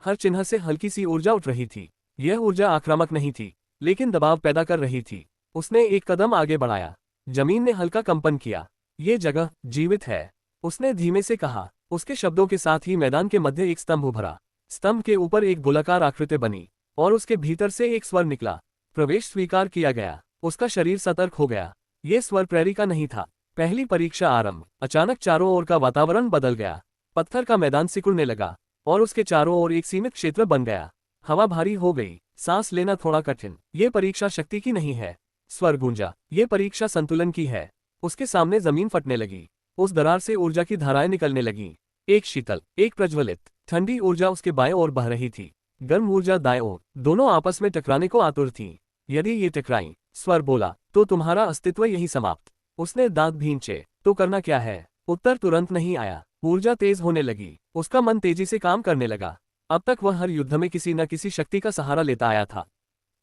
हर चिन्ह से हल्की सी ऊर्जा उठ रही थी। यह ऊर्जा आक्रामक नहीं थी, लेकिन दबाव पैदा कर रही थी। उसने एक कदम आगे बढ़ाया। जमीन ने हल्का कंपन किया। ये जगह जीवित है, उसने धीमे से कहा। उसके शब्दों के साथ ही मैदान के मध्य एक स्तंभ उभरा। स्तंभ के ऊपर एक गोलाकार आकृति बनी, और उसके भीतर से एक स्वर निकला। प्रवेश स्वीकार किया गया। उसका शरीर सतर्क हो गया। ये स्वर प्रेरी का नहीं था। पहली परीक्षा आरंभ। अचानक चारों ओर का वातावरण बदल गया। पत्थर का मैदान सिकुड़ने लगा, और उसके चारों ओर एक सीमित क्षेत्र बन गया। हवा भारी हो गई, सांस लेना थोड़ा कठिन। ये परीक्षा शक्ति की नहीं है, स्वर गूंजा। ये परीक्षा संतुलन की है। उसके सामने जमीन फटने लगी। उस दरार से ऊर्जा की धाराएं निकलने लगीं। एक शीतल, एक प्रज्वलित, ठंडी ऊर्जा उसके बाएं ओर बह रही थी, गर्म ऊर्जा दाएं ओर। दोनों आपस में टकराने को आतुर थीं। यदि ये टकराईं, स्वर बोला, तो तुम्हारा अस्तित्व यही समाप्त। उसने दांत भींचे। तो करना क्या है? उत्तर तुरंत नहीं आया। ऊर्जा तेज होने लगी। उसका मन तेजी से काम करने लगा। अब तक वह हर युद्ध में किसी न किसी शक्ति का सहारा लेता आया था,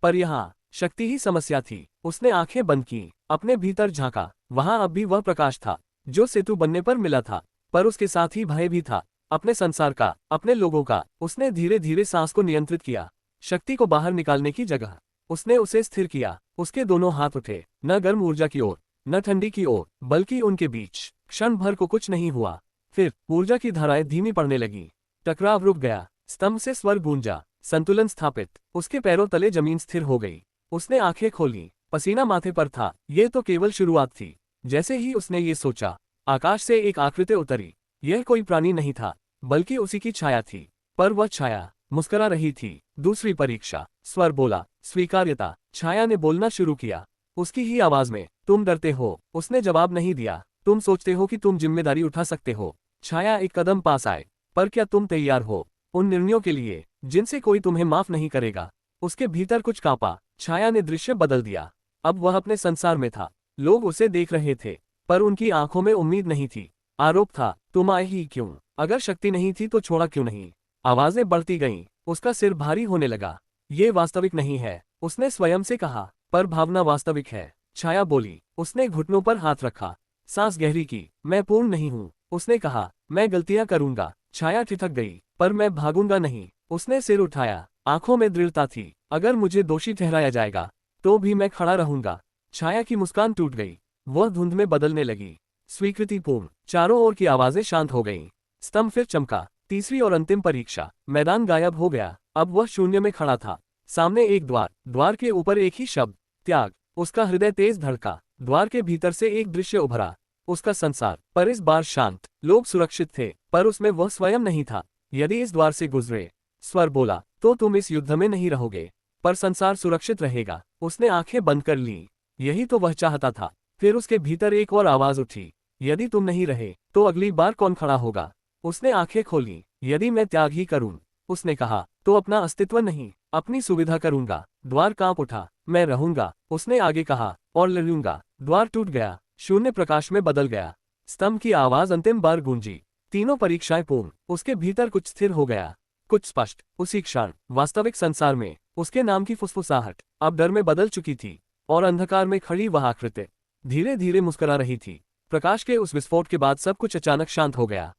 पर यहाँ शक्ति ही समस्या थी। उसने आंखें बंद की, अपने भीतर झांका। वहां अब भी वह प्रकाश था जो सेतु बनने पर मिला था, पर उसके साथ ही भय भी था, अपने संसार का, अपने लोगों का। उसने धीरे धीरे सांस को नियंत्रित किया। शक्ति को बाहर निकालने की जगह उसने उसे स्थिर किया। उसके दोनों हाथ उठे, न गर्म ऊर्जा की ओर, न ठंडी की ओर, बल्कि उनके बीच। क्षण भर को कुछ नहीं हुआ। फिर ऊर्जा की धाराएं धीमी पड़ने लगी। टकराव रुक गया। स्तंभ से स्वर गूंजा। संतुलन स्थापित। उसके पैरों तले जमीन स्थिर हो गई। उसने आंखें खोली। पसीना माथे पर था। ये तो केवल शुरुआत थी। जैसे ही उसने ये सोचा, आकाश से एक आकृति उतरी। यह कोई प्राणी नहीं था, बल्कि उसी की छाया थी। पर वह छाया मुस्कुरा रही थी। दूसरी परीक्षा, स्वर बोला, स्वीकार्यता। छाया ने बोलना शुरू किया, उसकी ही आवाज में। तुम डरते हो? उसने जवाब नहीं दिया। तुम सोचते हो कि तुम जिम्मेदारी उठा सकते हो? छाया एक कदम पास आए। पर क्या तुम तैयार हो उन निर्णयों के लिए जिनसे कोई तुम्हें माफ नहीं करेगा? उसके भीतर कुछ कांपा। छाया ने दृश्य बदल दिया। अब वह अपने संसार में था। लोग उसे देख रहे थे, पर उनकी आंखों में उम्मीद नहीं थी। आरोप था, तुम आए ही क्यों? अगर शक्ति नहीं थी तो छोड़ा क्यों नहीं? आवाजें बढ़ती गईं। उसका सिर भारी होने लगा। ये वास्तविक नहीं है, उसने स्वयं से कहा, पर भावना वास्तविक है। छाया बोली। उसने घुटनों पर हाथ रखा, सांस गहरी की। मैं पूर्ण नहीं हूँ, उसने कहा। मैं गलतियां करूंगा। छाया ठिठक गई, पर मैं भागूंगा नहीं। उसने सिर उठाया, आंखों में दृढ़ता थी। अगर मुझे दोषी ठहराया जाएगा, तो भी मैं खड़ा रहूंगा। छाया की मुस्कान टूट गई। वह धुंध में बदलने लगी। स्वीकृतिपूर्ण। चारों ओर की आवाजें शांत हो गईं। स्तंभ फिर चमका। तीसरी और अंतिम परीक्षा। मैदान गायब हो गया। अब वह शून्य में खड़ा था। सामने एक द्वार, द्वार के ऊपर एक ही शब्द, त्याग। उसका हृदय तेज धड़का। द्वार के भीतर से एक दृश्य उभरा, उसका संसार, पर इस बार शांत। लोग सुरक्षित थे, पर उसमें वह स्वयं नहीं था। यदि इस द्वार से गुजरे, स्वर बोला, तो तुम इस युद्ध में नहीं रहोगे, पर संसार सुरक्षित रहेगा। उसने आंखें बंद कर लीं। यही तो वह चाहता था। फिर उसके भीतर एक और आवाज उठी, यदि तुम नहीं रहे, तो अगली बार कौन खड़ा होगा? उसने आंखें खोली। यदि मैं त्याग ही करूं, उसने कहा, तो अपना अस्तित्व नहीं, अपनी सुविधा करूंगा। द्वार कांप उठा। मैं रहूंगा, उसने आगे कहा, और लड़ूंगा। द्वार टूट गया, शून्य प्रकाश में बदल गया। स्तंभ की आवाज अंतिम बार गूंजी। तीनों परीक्षाएं पूर्ण। उसके भीतर कुछ स्थिर हो गया, कुछ स्पष्ट। उसी क्षण वास्तविक संसार में उसके नाम की फुसफुसाहट अब डर में बदल चुकी थी, और अंधकार में खड़ी वह आकृति धीरे धीरे मुस्कुरा रही थी। प्रकाश के उस विस्फोट के बाद सब कुछ अचानक शांत हो गया।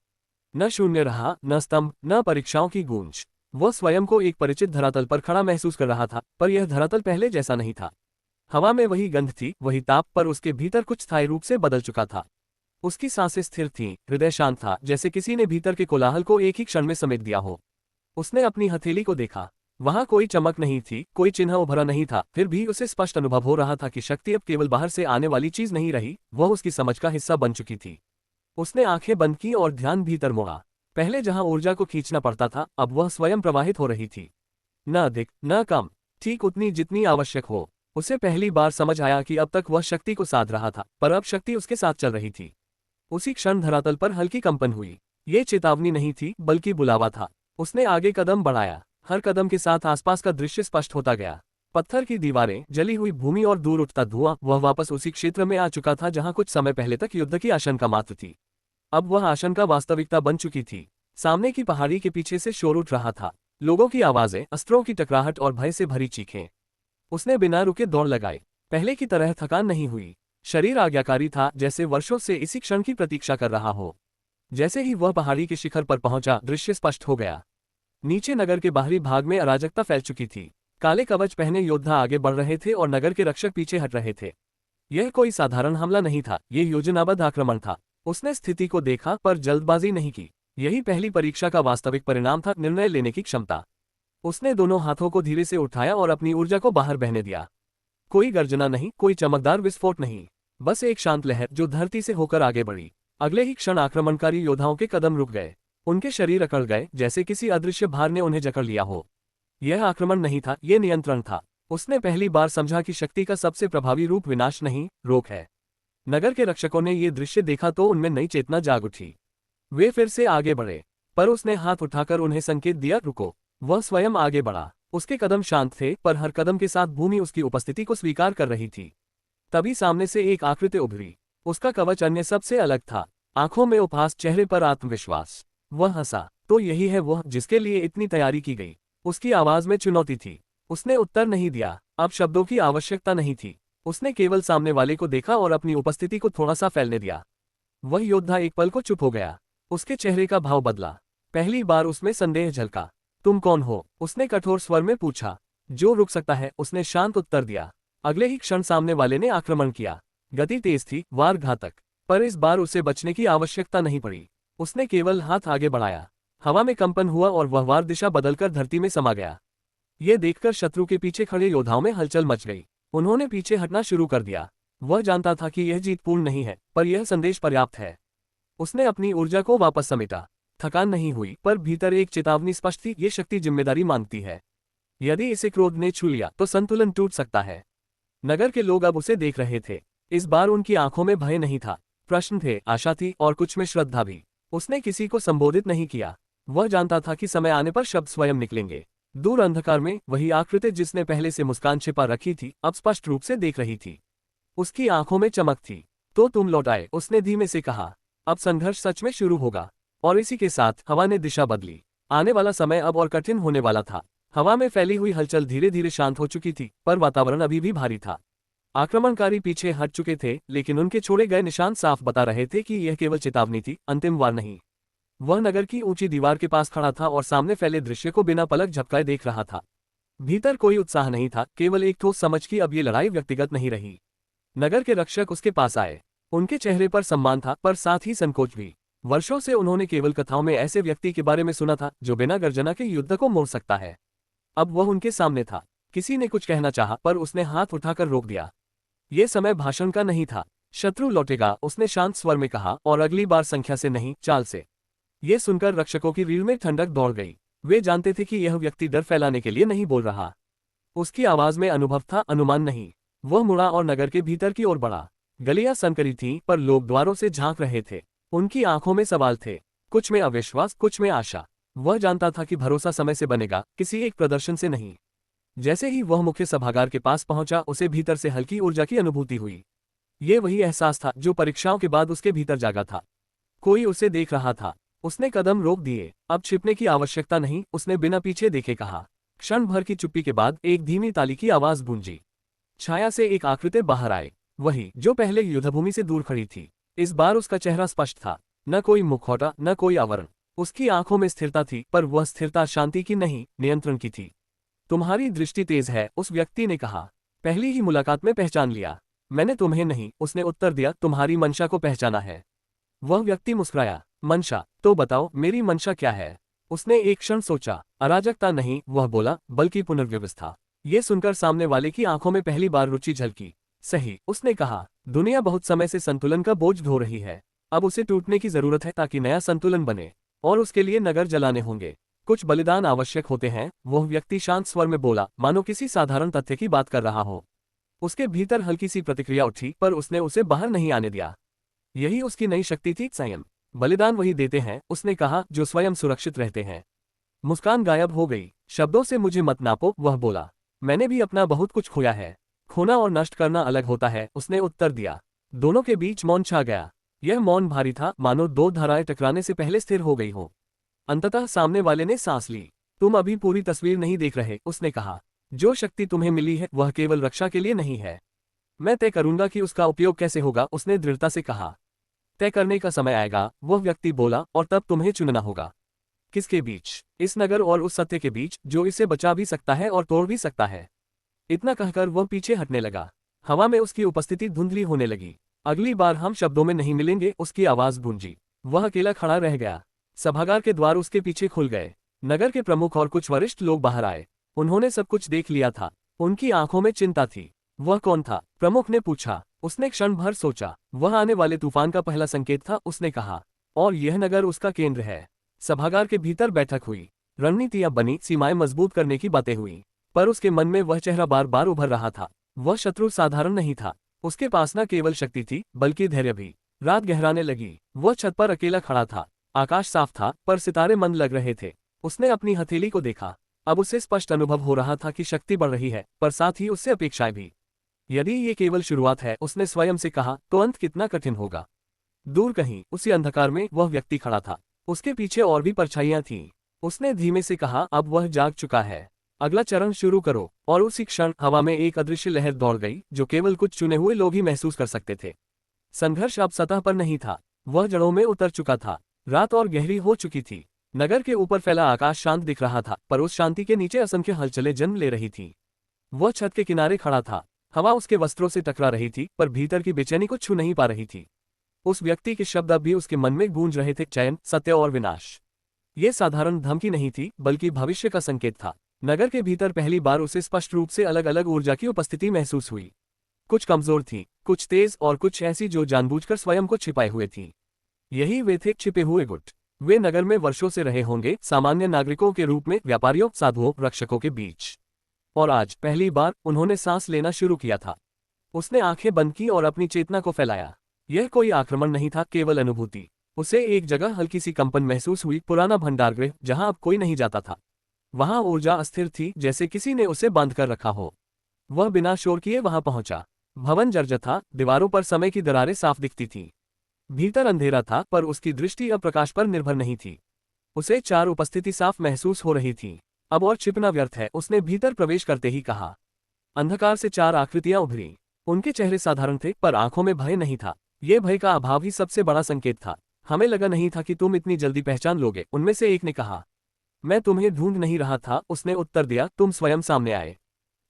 न शून्य रहा, न स्तंभ, न परीक्षाओं की गूंज। वह स्वयं को एक परिचित धरातल पर खड़ा महसूस कर रहा था, पर यह धरातल पहले जैसा नहीं था। हवा में वही गंध थी, वही ताप, पर उसके भीतर कुछ स्थायी रूप से बदल चुका था। उसकी सांसें स्थिर थीं, हृदय शांत था, जैसे किसी ने भीतर के कोलाहल को एक ही क्षण में समेट दिया हो। उसने अपनी हथेली को देखा। वहां कोई चमक नहीं थी, कोई चिन्ह उभरा नहीं था, फिर भी उसे स्पष्ट अनुभव हो रहा था कि शक्ति अब केवल बाहर से आने वाली चीज नहीं रही, वह उसकी समझ का हिस्सा बन चुकी थी। उसने आंखें बंद की और ध्यान भीतर मोड़ा। पहले जहां ऊर्जा को खींचना पड़ता था, अब वह स्वयं प्रवाहित हो रही थी। न अधिक न कम, ठीक उतनी जितनी आवश्यक हो। उसे पहली बार समझ आया कि अब तक वह शक्ति को साध रहा था, पर अब शक्ति उसके साथ चल रही थी। उसी क्षण धरातल पर हल्की कंपन हुई। ये चेतावनी नहीं थी, बल्कि बुलावा था। उसने आगे कदम बढ़ाया। हर कदम के साथ आसपास का दृश्य स्पष्ट होता गया। पत्थर की दीवारें, जली हुई भूमि और दूर उठता धुआं। वह वापस उसी क्षेत्र में आ चुका था जहां कुछ समय पहले तक युद्ध की आशंका मात्र थी। अब वह आशंका वास्तविकता बन चुकी थी। सामने की पहाड़ी के पीछे से शोर उठ रहा था। लोगों की आवाजें, अस्त्रों की टकराहट और भय से भरी चीखें। उसने बिना रुके दौड़ लगाई। पहले की तरह थकान नहीं हुई। शरीर आज्ञाकारी था, जैसे वर्षों से इसी क्षण की प्रतीक्षा कर रहा हो। जैसे ही वह पहाड़ी के शिखर पर पहुंचा, दृश्य स्पष्ट हो गया। नीचे नगर के बाहरी भाग में अराजकता फैल चुकी थी। काले कवच पहने योद्धा आगे बढ़ रहे थे और नगर के रक्षक पीछे हट रहे थे। यह कोई साधारण हमला नहीं था, यह योजनाबद्ध आक्रमण था। उसने स्थिति को देखा, पर जल्दबाजी नहीं की। यही पहली परीक्षा का वास्तविक परिणाम था, निर्णय लेने की क्षमता। उसने दोनों हाथों को धीरे से उठाया और अपनी ऊर्जा को बाहर बहने दिया। कोई गर्जना नहीं, कोई चमकदार विस्फोट नहीं, बस एक शांत लहर जो धरती से होकर आगे बढ़ी। अगले ही क्षण आक्रमणकारी योद्धाओं के कदम रुक गए। उनके शरीर अकड़ गए, जैसे किसी अदृश्य भार ने उन्हें जकड़ लिया हो। यह आक्रमण नहीं था, यह नियंत्रण था। उसने पहली बार समझा कि शक्ति का सबसे प्रभावी रूप विनाश नहीं, रोक है। नगर के रक्षकों ने यह दृश्य देखा तो उनमें नई चेतना जाग उठी। वे फिर से आगे बढ़े, पर उसने हाथ उठाकर उन्हें संकेत दिया, रुको। वह स्वयं आगे बढ़ा। उसके कदम शांत थे, पर हर कदम के साथ भूमि उसकी उपस्थिति को स्वीकार कर रही थी। तभी सामने से एक आकृति उभरी। उसका कवच अन्य सबसे अलग था। आंखों में उपहास, चेहरे पर आत्मविश्वास। वह हंसा, तो यही है वह जिसके लिए इतनी तैयारी की गई। उसकी आवाज में चुनौती थी। उसने उत्तर नहीं दिया। अब शब्दों की आवश्यकता नहीं थी। उसने केवल सामने वाले को देखा और अपनी उपस्थिति को थोड़ा सा फैलने दिया। वह योद्धा एक पल को चुप हो गया। उसके चेहरे का भाव बदला। पहली बार उसमें संदेह झलका। तुम कौन हो? उसने कठोर स्वर में पूछा। जो रुक सकता है, उसने शांत उत्तर दिया। अगले ही क्षण सामने वाले ने आक्रमण किया। गति तेज थी, वार घातक, पर इस बार उसे बचने की आवश्यकता नहीं पड़ी। उसने केवल हाथ आगे बढ़ाया। हवा में कंपन हुआ और वह वार दिशा बदलकर धरती में समा गया। यह देखकर शत्रु के पीछे खड़े योद्धाओं में हलचल मच गई। उन्होंने पीछे हटना शुरू कर दिया। वह जानता था कि यह जीत पूर्ण नहीं है, पर यह संदेश पर्याप्त है। उसने अपनी ऊर्जा को वापस समेटा। थकान नहीं हुई, पर भीतर एक चेतावनी स्पष्ट थी, ये शक्ति जिम्मेदारी मांगती है। यदि इसे क्रोध ने छू लिया तो संतुलन टूट सकता है। नगर के लोग अब उसे देख रहे थे। इस बार उनकी आंखों में भय नहीं था, प्रश्न थे, आशा थी और कुछ में श्रद्धा भी। उसने किसी को संबोधित नहीं किया। वह जानता था कि समय आने पर शब्द स्वयं निकलेंगे। दूर अंधकार में वही आकृति जिसने पहले से मुस्कान छिपा रखी थी, अब स्पष्ट रूप से देख रही थी। उसकी आंखों में चमक थी। तो तुम लौट आए, उसने धीमे से कहा। अब संघर्ष सच में शुरू होगा। और इसी के साथ हवा ने दिशा बदली। आने वाला समय अब और कठिन होने वाला था। हवा में फैली हुई हलचल धीरे धीरे शांत हो चुकी थी, पर वातावरण अभी भी भारी था। आक्रमणकारी पीछे हट चुके थे, लेकिन उनके छोड़े गए निशान साफ बता रहे थे कि यह केवल चेतावनी थी, अंतिम वार नहीं। वह नगर की ऊंची दीवार के पास खड़ा था और सामने फैले दृश्य को बिना पलक झपकाए देख रहा था। भीतर कोई उत्साह नहीं था, केवल एक ठोस समझ की अब ये लड़ाई व्यक्तिगत नहीं रही। नगर के रक्षक उसके पास आए। उनके चेहरे पर सम्मान था, पर साथ ही संकोच भी। वर्षों से उन्होंने केवल कथाओं में ऐसे व्यक्ति के बारे में सुना था जो बिना गर्जना के युद्ध को मोड़ सकता है। अब वह उनके सामने था। किसी ने कुछ कहना चाहा, पर उसने हाथ उठाकर रोक दिया। ये समय भाषण का नहीं था। शत्रु लौटेगा, उसने शांत स्वर में कहा, और अगली बार संख्या से नहीं, चाल से। ये सुनकर रक्षकों की रीढ़ में ठंडक दौड़ गई। वे जानते थे कि यह व्यक्ति डर फैलाने के लिए नहीं बोल रहा। उसकी आवाज में अनुभव था, अनुमान नहीं। वह मुड़ा और नगर के भीतर की ओर बढ़ा। गलियां सनकरी थीं, पर लोग द्वारों से झांक रहे थे। उनकी आंखों में सवाल थे, कुछ में अविश्वास, कुछ में आशा। वह जानता था कि भरोसा समय से बनेगा, किसी एक प्रदर्शन से नहीं। जैसे ही वह मुख्य सभागार के पास पहुंचा, उसे भीतर से हल्की ऊर्जा की अनुभूति हुई। ये वही एहसास था जो परीक्षाओं के बाद उसके भीतर जागा था। कोई उसे देख रहा था। उसने कदम रोक दिए। अब छिपने की आवश्यकता नहीं, उसने बिना पीछे देखे कहा। क्षण भर की चुप्पी के बाद एक धीमी ताली की आवाज गूंजी। छाया से एक आकृति बाहर आए, वही जो पहले युद्धभूमि से दूर खड़ी थी। इस बार उसका चेहरा स्पष्ट था, न कोई मुखौटा, न कोई आवरण। उसकी आंखों में स्थिरता थी, पर वह स्थिरता शांति की नहीं, नियंत्रण की थी। तुम्हारी दृष्टि तेज है, उस व्यक्ति ने कहा। पहली ही मुलाकात में पहचान लिया। मैंने तुम्हें नहीं, उसने उत्तर दिया, तुम्हारी मंशा को पहचाना है। वह व्यक्ति मुस्कुराया। मंशा? तो बताओ, मेरी मंशा क्या है? उसने एक क्षण सोचा। अराजकता नहीं, वह बोला, बल्कि पुनर्व्यवस्था। ये सुनकर सामने वाले की आंखों में पहली बार रुचि झलकी। सही, उसने कहा। दुनिया बहुत समय से संतुलन का बोझ ढो रही है। अब उसे टूटने की जरूरत है ताकि नया संतुलन बने। और उसके लिए नगर जलाने होंगे। कुछ बलिदान आवश्यक होते हैं, वह व्यक्ति शांत स्वर में बोला, मानो किसी साधारण तथ्य की बात कर रहा हो। उसके भीतर हल्की सी प्रतिक्रिया उठी, पर उसने उसे बाहर नहीं आने दिया। यही उसकी नई शक्ति थी, संयम। बलिदान वही देते हैं, उसने कहा, जो स्वयं सुरक्षित रहते हैं। मुस्कान गायब हो गई। शब्दों से मुझे मत नापो, वह बोला। मैंने भी अपना बहुत कुछ खोया है। खोना और नष्ट करना अलग होता है, उसने उत्तर दिया। दोनों के बीच मौन छा गया। यह मौन भारी था, मानो दो धाराएं टकराने से पहले स्थिर हो गई हो। अंततः सामने वाले ने सांस ली। तुम अभी पूरी तस्वीर नहीं देख रहे, उसने कहा। जो शक्ति तुम्हें मिली है वह केवल रक्षा के लिए नहीं है। मैं तय करूंगा कि उसका उपयोग कैसे होगा, उसने दृढ़ता से कहा। तय करने का समय आएगा, वह व्यक्ति बोला, और तब तुम्हें चुनना होगा। किसके बीच? इस नगर और उस सत्य के बीच, जो इसे बचा भी सकता है और तोड़ भी सकता है। इतना कहकर वह पीछे हटने लगा। हवा में उसकी उपस्थिति धुंधली होने लगी। अगली बार हम शब्दों में नहीं मिलेंगे, उसकी आवाज गूंजी। वह अकेला खड़ा रह गया। सभागार के द्वार उसके पीछे खुल गए। नगर के प्रमुख और कुछ वरिष्ठ लोग बाहर आए। उन्होंने सब कुछ देख लिया था। उनकी आंखों में चिंता थी। वह कौन था? प्रमुख ने पूछा। उसने क्षण भर सोचा। वह आने वाले तूफान का पहला संकेत था, उसने कहा। और यह नगर उसका केंद्र है। सभागार के भीतर बैठक हुई। रणनीतियां बनी, सीमाएं मजबूत करने की बातें हुई। पर उसके मन में वह चेहरा बार बार उभर रहा था। वह शत्रु साधारण नहीं था। उसके पास न केवल शक्ति थी, बल्कि धैर्य भी। रात गहराने लगी। वह छत पर अकेला खड़ा था। आकाश साफ था, पर सितारे मंद लग रहे थे। उसने अपनी हथेली को देखा। अब उसे स्पष्ट अनुभव हो रहा था कि शक्ति बढ़ रही है, पर साथ ही उससे अपेक्षाएं भी। यदि ये केवल शुरुआत है, उसने स्वयं से कहा, तो अंत कितना कठिन होगा। दूर कहीं उसी अंधकार में वह व्यक्ति खड़ा था। उसके पीछे और भी परछाइयां थीं। उसने धीमे से कहा, अब वह जाग चुका है। अगला चरण शुरू करो। और उसी क्षण हवा में एक अदृश्य लहर दौड़ गई, जो केवल कुछ चुने हुए लोग ही महसूस कर सकते थे। संघर्ष अब सतह पर नहीं था, वह जड़ों में उतर चुका था। रात और गहरी हो चुकी थी। नगर के ऊपर फैला आकाश शांत दिख रहा था, पर उस शांति के नीचे असंख्य हलचलें जन्म ले रही थीं। वह छत के किनारे खड़ा था। हवा उसके वस्त्रों से टकरा रही थी, पर भीतर की बेचैनी को छू नहीं पा रही थी। उस व्यक्ति के शब्द अब भी उसके मन में गूंज रहे थे, चयन, सत्य और विनाश। ये साधारण धमकी नहीं थी, बल्कि भविष्य का संकेत था। नगर के भीतर पहली बार उसे स्पष्ट रूप से अलग अलग ऊर्जा की उपस्थिति महसूस हुई। कुछ कमजोर थी, कुछ तेज, और कुछ ऐसी जो जानबूझकर स्वयं को छिपाए हुए थी। यही वे थे, छिपे हुए गुट। वे नगर में वर्षों से रहे होंगे, सामान्य नागरिकों के रूप में, व्यापारियों, साधुओं, रक्षकों के बीच। और आज पहली बार उन्होंने सांस लेना शुरू किया था। उसने आंखें बंद की और अपनी चेतना को फैलाया। यह कोई आक्रमण नहीं था, केवल अनुभूति। उसे एक जगह हल्की सी कंपन महसूस हुई, पुराना भंडारगृह, जहां अब कोई नहीं जाता था। वहां ऊर्जा अस्थिर थी, जैसे किसी ने उसे बांध कर रखा हो। वह बिना शोर किए वहां पहुंचा। भवन जर्जर था, दीवारों पर समय की दरारें साफ दिखती थीं। भीतर अंधेरा था, पर उसकी दृष्टि अब प्रकाश पर निर्भर नहीं थी। उसे चार उपस्थिति साफ महसूस हो रही थी। अब और छिपना व्यर्थ है, उसने भीतर प्रवेश करते ही कहा। अंधकार से चार आकृतियां उभरी। उनके चेहरे साधारण थे, पर आंखों में भय नहीं था। ये भय का अभाव ही सबसे बड़ा संकेत था। हमें लगा नहीं था कि तुम इतनी जल्दी पहचान लोगे, उनमें से एक ने कहा। मैं तुम्हें ढूंढ नहीं रहा था, उसने उत्तर दिया, तुम स्वयं सामने आए।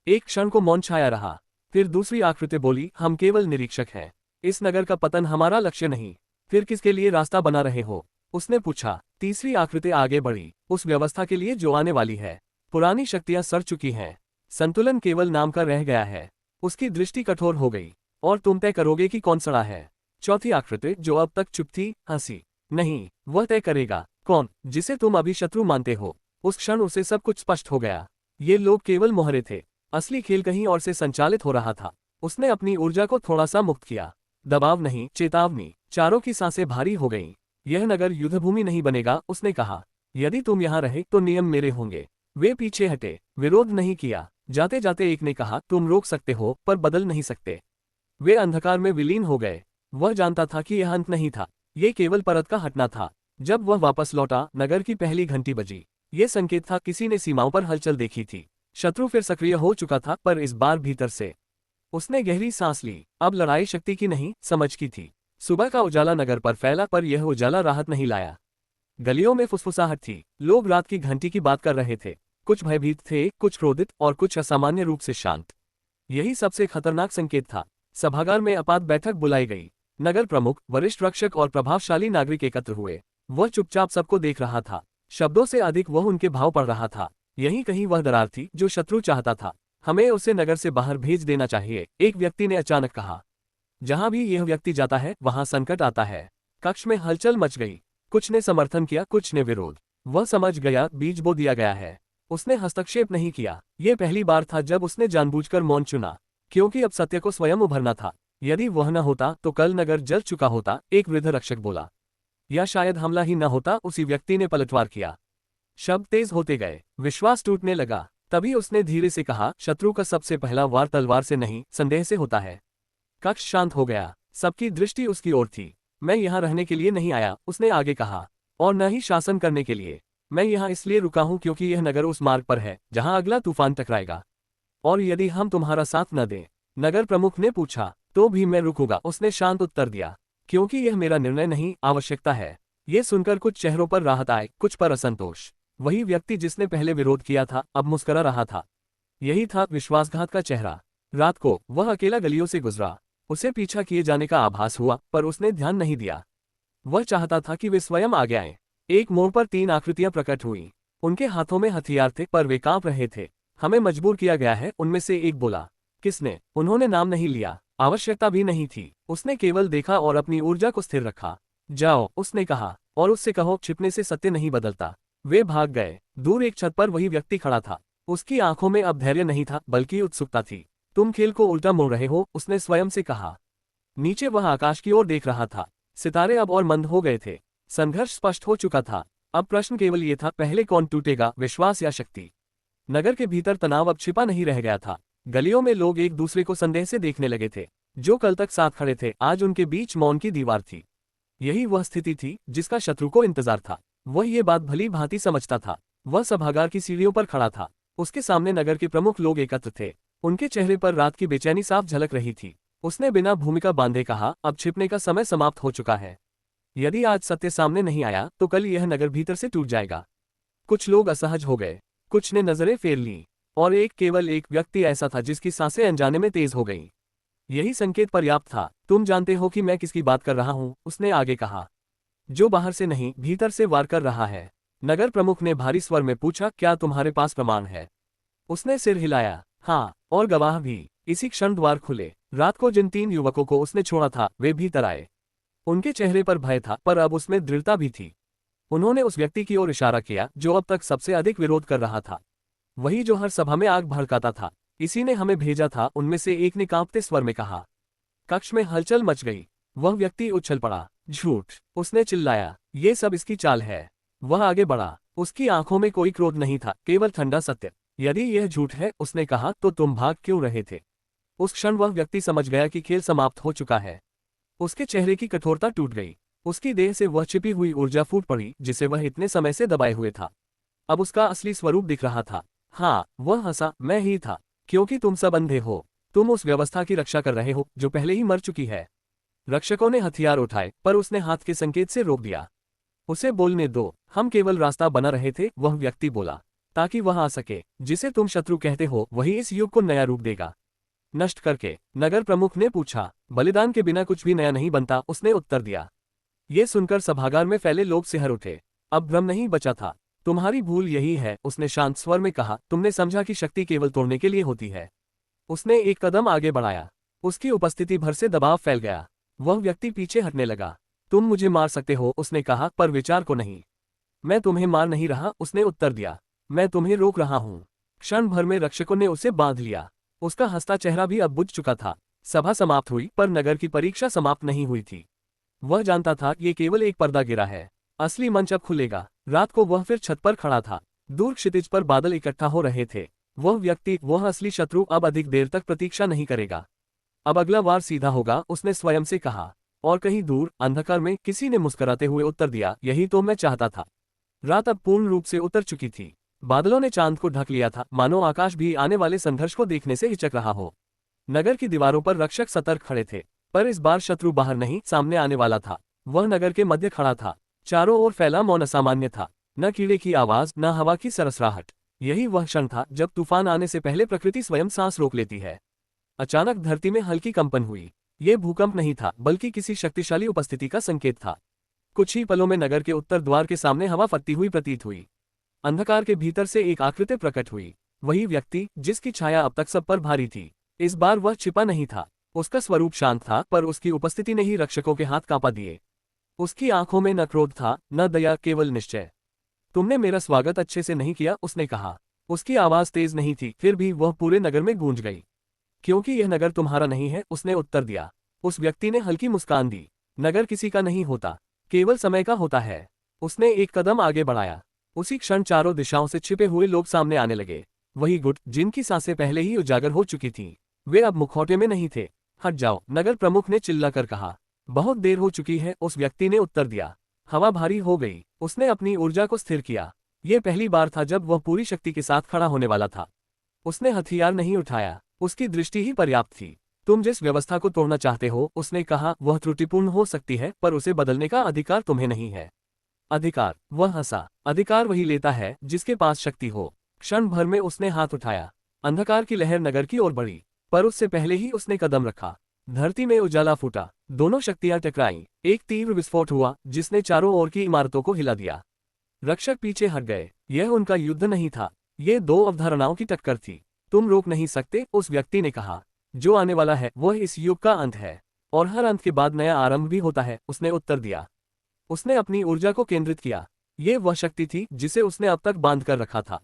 एक क्षण को मौन छाया रहा। फिर दूसरी आकृति बोली, हम केवल निरीक्षक हैं। इस नगर का पतन हमारा लक्ष्य नहीं। फिर किसके लिए रास्ता बना रहे हो, उसने पूछा। तीसरी आकृति आगे बढ़ी, उस व्यवस्था के लिए जो आने वाली है। पुरानी शक्तियां सड़ चुकी हैं, संतुलन केवल नाम का रह गया है। उसकी दृष्टि कठोर हो गई। और तुम तय करोगे कि कौन सड़ा है। चौथी आकृति, जो अब तक चुप थी, हंसी। नहीं, वह तय करेगा। कौन? जिसे तुम अभी शत्रु मानते हो। उस क्षण उसे सब कुछ स्पष्ट हो गया। ये लोग केवल मोहरे थे, असली खेल कहीं और से संचालित हो रहा था। उसने अपनी ऊर्जा को थोड़ा सा मुक्त किया। दबाव नहीं, चेतावनी। चारों की सांसें भारी हो गईं। यह नगर युद्धभूमि नहीं बनेगा, उसने कहा। यदि तुम यहाँ रहे तो नियम मेरे होंगे। वे पीछे हटे, विरोध नहीं किया। जाते जाते एक ने कहा, तुम रोक सकते हो, पर बदल नहीं सकते। वे अंधकार में विलीन हो गए। वह जानता था कि यह अंत नहीं था, ये केवल परत का हटना था। जब वह वापस लौटा, नगर की पहली घंटी बजी। ये संकेत था, किसी ने सीमाओं पर हलचल देखी थी। शत्रु फिर सक्रिय हो चुका था, पर इस बार भीतर से। उसने गहरी सांस ली। अब लड़ाई शक्ति की नहीं, समझ की थी। सुबह का उजाला नगर पर फैला, पर यह उजाला राहत नहीं लाया। गलियों में फुसफुसाहट थी। लोग रात की घंटी की बात कर रहे थे। कुछ भयभीत थे, कुछ क्रोधित, और कुछ असामान्य रूप से शांत। यही सबसे खतरनाक संकेत था। सभागार में आपात बैठक बुलाई गई। नगर प्रमुख, वरिष्ठ रक्षक और प्रभावशाली नागरिक एकत्र हुए। वह चुपचाप सबको देख रहा था। शब्दों से अधिक वह उनके भाव पढ़ रहा था। यही कहीं वह दरार थी जो शत्रु चाहता था। हमें उसे नगर से बाहर भेज देना चाहिए, एक व्यक्ति ने अचानक कहा। जहां भी यह व्यक्ति जाता है, वहां संकट आता है। कक्ष में हलचल मच गई। कुछ ने समर्थन किया, कुछ ने विरोध। वह समझ गया बीज बो दिया गया है। उसने हस्तक्षेप नहीं किया। ये पहली बार था जब उसने जानबूझकर मौन चुना, क्योंकि अब सत्य को स्वयं उभरना था। यदि वह न होता तो कल नगर जल चुका होता, एक वृद्ध रक्षक बोला। या शायद हमला ही न होता, उसी व्यक्ति ने पलटवार किया। शब्द तेज होते गए, विश्वास टूटने लगा। तभी उसने धीरे से कहा, शत्रु का सबसे पहला वार तलवार से नहीं, संदेह से होता है। कक्ष शांत हो गया। सबकी दृष्टि उसकी ओर थी। मैं यहाँ रहने के लिए नहीं आया, उसने आगे कहा, और न ही शासन करने के लिए। मैं यहाँ इसलिए रुका हूँ क्योंकि यह नगर उस मार्ग पर है जहाँ अगला तूफान टकराएगा। और यदि हम तुम्हारा साथ न दें, नगर प्रमुख ने पूछा, तो भी मैं रुकूंगा, उसने शांत उत्तर दिया, क्योंकि यह मेरा निर्णय नहीं, आवश्यकता है। ये सुनकर कुछ चेहरों पर राहत आए, कुछ पर असंतोष। वही व्यक्ति जिसने पहले विरोध किया था अब मुस्कुरा रहा था। यही था विश्वासघात का चेहरा। रात को वह अकेला गलियों से गुजरा। उसे पीछा किए जाने का आभास हुआ, पर उसने ध्यान नहीं दिया। वह चाहता था कि वे स्वयं आगे आएं। एक मोड़ पर 3 आकृतियां प्रकट हुईं। उनके हाथों में हथियार थे, पर वे कांप रहे थे। हमें मजबूर किया गया है, उनमें से एक बोला। किसने? उन्होंने नाम नहीं लिया, आवश्यकता भी नहीं थी। उसने केवल देखा और अपनी ऊर्जा को स्थिर रखा। जाओ, उसने कहा, और उससे कहो, छिपने से सत्य नहीं बदलता। वे भाग गए। दूर एक छत पर वही व्यक्ति खड़ा था। उसकी आंखों में अब धैर्य नहीं था, बल्कि उत्सुकता थी। तुम खेल को उल्टा मोड़ रहे हो, उसने स्वयं से कहा। नीचे वह आकाश की ओर देख रहा था। सितारे अब और मंद हो गए थे। संघर्ष स्पष्ट हो चुका था। अब प्रश्न केवल ये था, पहले कौन टूटेगा, विश्वास या शक्ति? नगर के भीतर तनाव अब छिपा नहीं रह गया था। गलियों में लोग एक दूसरे को संदेह से देखने लगे थे। जो कल तक साथ खड़े थे, आज उनके बीच मौन की दीवार थी। यही वह स्थिति थी जिसका शत्रु को इंतजार था। वह ये बात भली भांति समझता था। वह सभागार की सीढ़ियों पर खड़ा था। उसके सामने नगर के प्रमुख लोग एकत्र थे। उनके चेहरे पर रात की बेचैनी साफ झलक रही थी। उसने बिना भूमिका बांधे कहा, अब छिपने का समय समाप्त हो चुका है। यदि आज सत्य सामने नहीं आया तो कल यह नगर भीतर से टूट जाएगा। कुछ लोग असहज हो गए, कुछ ने नजरें फेर लीं, और केवल एक व्यक्ति ऐसा था जिसकी सांसें अनजाने में तेज हो गईं। यही संकेत पर्याप्त था। तुम जानते हो कि मैं किसकी बात कर रहा हूं, उसने आगे कहा। जो बाहर से नहीं, भीतर से वार कर रहा है। नगर प्रमुख ने भारी स्वर में पूछा, क्या तुम्हारे पास प्रमाण है? उसने सिर हिलाया, हाँ, और गवाह भी। इसी क्षण द्वार खुले। रात को जिन 3 युवकों को उसने छोड़ा था, वे भीतर आए। उनके चेहरे पर भय था, पर अब उसमें दृढ़ता भी थी। उन्होंने उस व्यक्ति की ओर इशारा किया जो अब तक सबसे अधिक विरोध कर रहा था। वही जो हर सभा में आग भड़काता था। इसी ने हमें भेजा था, उनमें से एक ने कांपते स्वर में कहा। कक्ष में हलचल मच गई। वह व्यक्ति उछल पड़ा। झूठ, उसने चिल्लाया, ये सब इसकी चाल है। वह आगे बढ़ा। उसकी आंखों में कोई क्रोध नहीं था, केवल ठंडा सत्य। यदि यह झूठ है, उसने कहा, तो तुम भाग क्यों रहे थे? उस क्षण वह व्यक्ति समझ गया कि खेल समाप्त हो चुका है। उसके चेहरे की कठोरता टूट गई। उसकी देह से वह छिपी हुई ऊर्जा फूट पड़ी जिसे वह इतने समय से दबाए हुए था। अब उसका असली स्वरूप दिख रहा था। हाँ, वह हंसा, मैं ही था, क्योंकि तुम सब अंधे हो। तुम उस व्यवस्था की रक्षा कर रहे हो जो पहले ही मर चुकी है। रक्षकों ने हथियार उठाए, पर उसने हाथ के संकेत से रोक दिया। उसे बोलने दो, हम केवल रास्ता बना रहे थे, वह व्यक्ति बोला, ताकि वह आ सके। जिसे तुम शत्रु कहते हो वही इस युग को नया रूप देगा। नष्ट करके? नगर प्रमुख ने पूछा। बलिदान के बिना कुछ भी नया नहीं बनता, उसने उत्तर दिया। ये सुनकर सभागार में फैले लोग सिहर उठे। अब भ्रम नहीं बचा था। तुम्हारी भूल यही है, उसने शांत स्वर में कहा। तुमने समझा कि शक्ति केवल तोड़ने के लिए होती है। उसने एक कदम आगे बढ़ाया। उसकी उपस्थिति भर से दबाव फैल गया। वह व्यक्ति पीछे हटने लगा। तुम मुझे मार सकते हो, उसने कहा, पर विचार को नहीं। मैं तुम्हें मार नहीं रहा, उसने उत्तर दिया। मैं तुम्हें रोक रहा हूं। क्षण भर में रक्षकों ने उसे बांध लिया। उसका हंसता चेहरा भी अब बुझ चुका था। सभा समाप्त हुई, पर नगर की परीक्षा समाप्त नहीं हुई थी। वह जानता था ये केवल एक पर्दा गिरा है। असली मंच अब खुलेगा। रात को वह फिर छत पर खड़ा था। दूर क्षितिज पर बादल इकट्ठा हो रहे थे। वह व्यक्ति, वह असली शत्रु अब अधिक देर तक प्रतीक्षा नहीं करेगा। अब अगला वार सीधा होगा, उसने स्वयं से कहा। और कहीं दूर अंधकार में किसी ने मुस्कुराते हुए उत्तर दिया, यही तो मैं चाहता था। रात अब पूर्ण रूप से उतर चुकी थी। बादलों ने चांद को ढक लिया था, मानो आकाश भी आने वाले संघर्ष को देखने से हिचक रहा हो। नगर की दीवारों पर रक्षक सतर्क खड़े थे, पर इस बार शत्रु बाहर नहीं, सामने आने वाला था। वह नगर के मध्य खड़ा था। चारों ओर फैला मौन असामान्य था। न कीड़े की आवाज, न हवा की सरसराहट। यही वह क्षण था जब तूफान आने से पहले प्रकृति स्वयं सांस रोक लेती है। अचानक धरती में हल्की कंपन हुई। ये भूकंप नहीं था, बल्कि किसी शक्तिशाली उपस्थिति का संकेत था। कुछ ही पलों में नगर के उत्तर द्वार के सामने हवा फटती हुई प्रतीत हुई। अंधकार के भीतर से एक आकृति प्रकट हुई। वही व्यक्ति जिसकी छाया अब तक सब पर भारी थी। इस बार वह छिपा नहीं था। उसका स्वरूप शांत था, पर उसकी उपस्थिति ने ही रक्षकों के हाथ कांपा दिए। उसकी आंखों में न क्रोध था, न दया, केवल निश्चय। तुमने मेरा स्वागत अच्छे से नहीं किया, उसने कहा। उसकी आवाज तेज नहीं थी, फिर भी वह पूरे नगर में गूंज गई। क्योंकि यह नगर तुम्हारा नहीं है, उसने उत्तर दिया। उस व्यक्ति ने हल्की मुस्कान दी। नगर किसी का नहीं होता, केवल समय का होता है। उसने एक कदम आगे बढ़ाया। उसी क्षण चारों दिशाओं से छिपे हुए लोग सामने आने लगे। वही गुट जिनकी सांसें पहले ही उजागर हो चुकी थीं। वे अब मुखौटे में नहीं थे। हट जाओ, नगर प्रमुख ने चिल्लाकर कहा। बहुत देर हो चुकी है, उस व्यक्ति ने उत्तर दिया। हवा भारी हो गई। उसने अपनी ऊर्जा को स्थिर किया। ये पहली बार था जब वह पूरी शक्ति के साथ खड़ा होने वाला था। उसने हथियार नहीं उठाया, उसकी दृष्टि ही पर्याप्त थी। तुम जिस व्यवस्था को तोड़ना चाहते हो, उसने कहा, वह त्रुटिपूर्ण हो सकती है, पर उसे बदलने का अधिकार तुम्हें नहीं है। अधिकार? वह हंसा। अधिकार वही लेता है जिसके पास शक्ति हो। क्षण भर में उसने हाथ उठाया। अंधकार की लहर नगर की ओर बढ़ी, पर उससे पहले ही उसने कदम रखा। धरती में उजाला फूटा। दोनों शक्तियां टकराईं। एक तीव्र विस्फोट हुआ जिसने चारों ओर की इमारतों को हिला दिया। रक्षक पीछे हट गए। यह उनका युद्ध नहीं था, ये दो अवधारणाओं की टक्कर थी। तुम रोक नहीं सकते, उस व्यक्ति ने कहा। जो आने वाला है वह इस युग का अंत है, और हर अंत के बाद नया आरंभ भी होता है, उसने उत्तर दिया। उसने अपनी ऊर्जा को केंद्रित किया। ये वह शक्ति थी जिसे उसने अब तक बांध कर रखा था।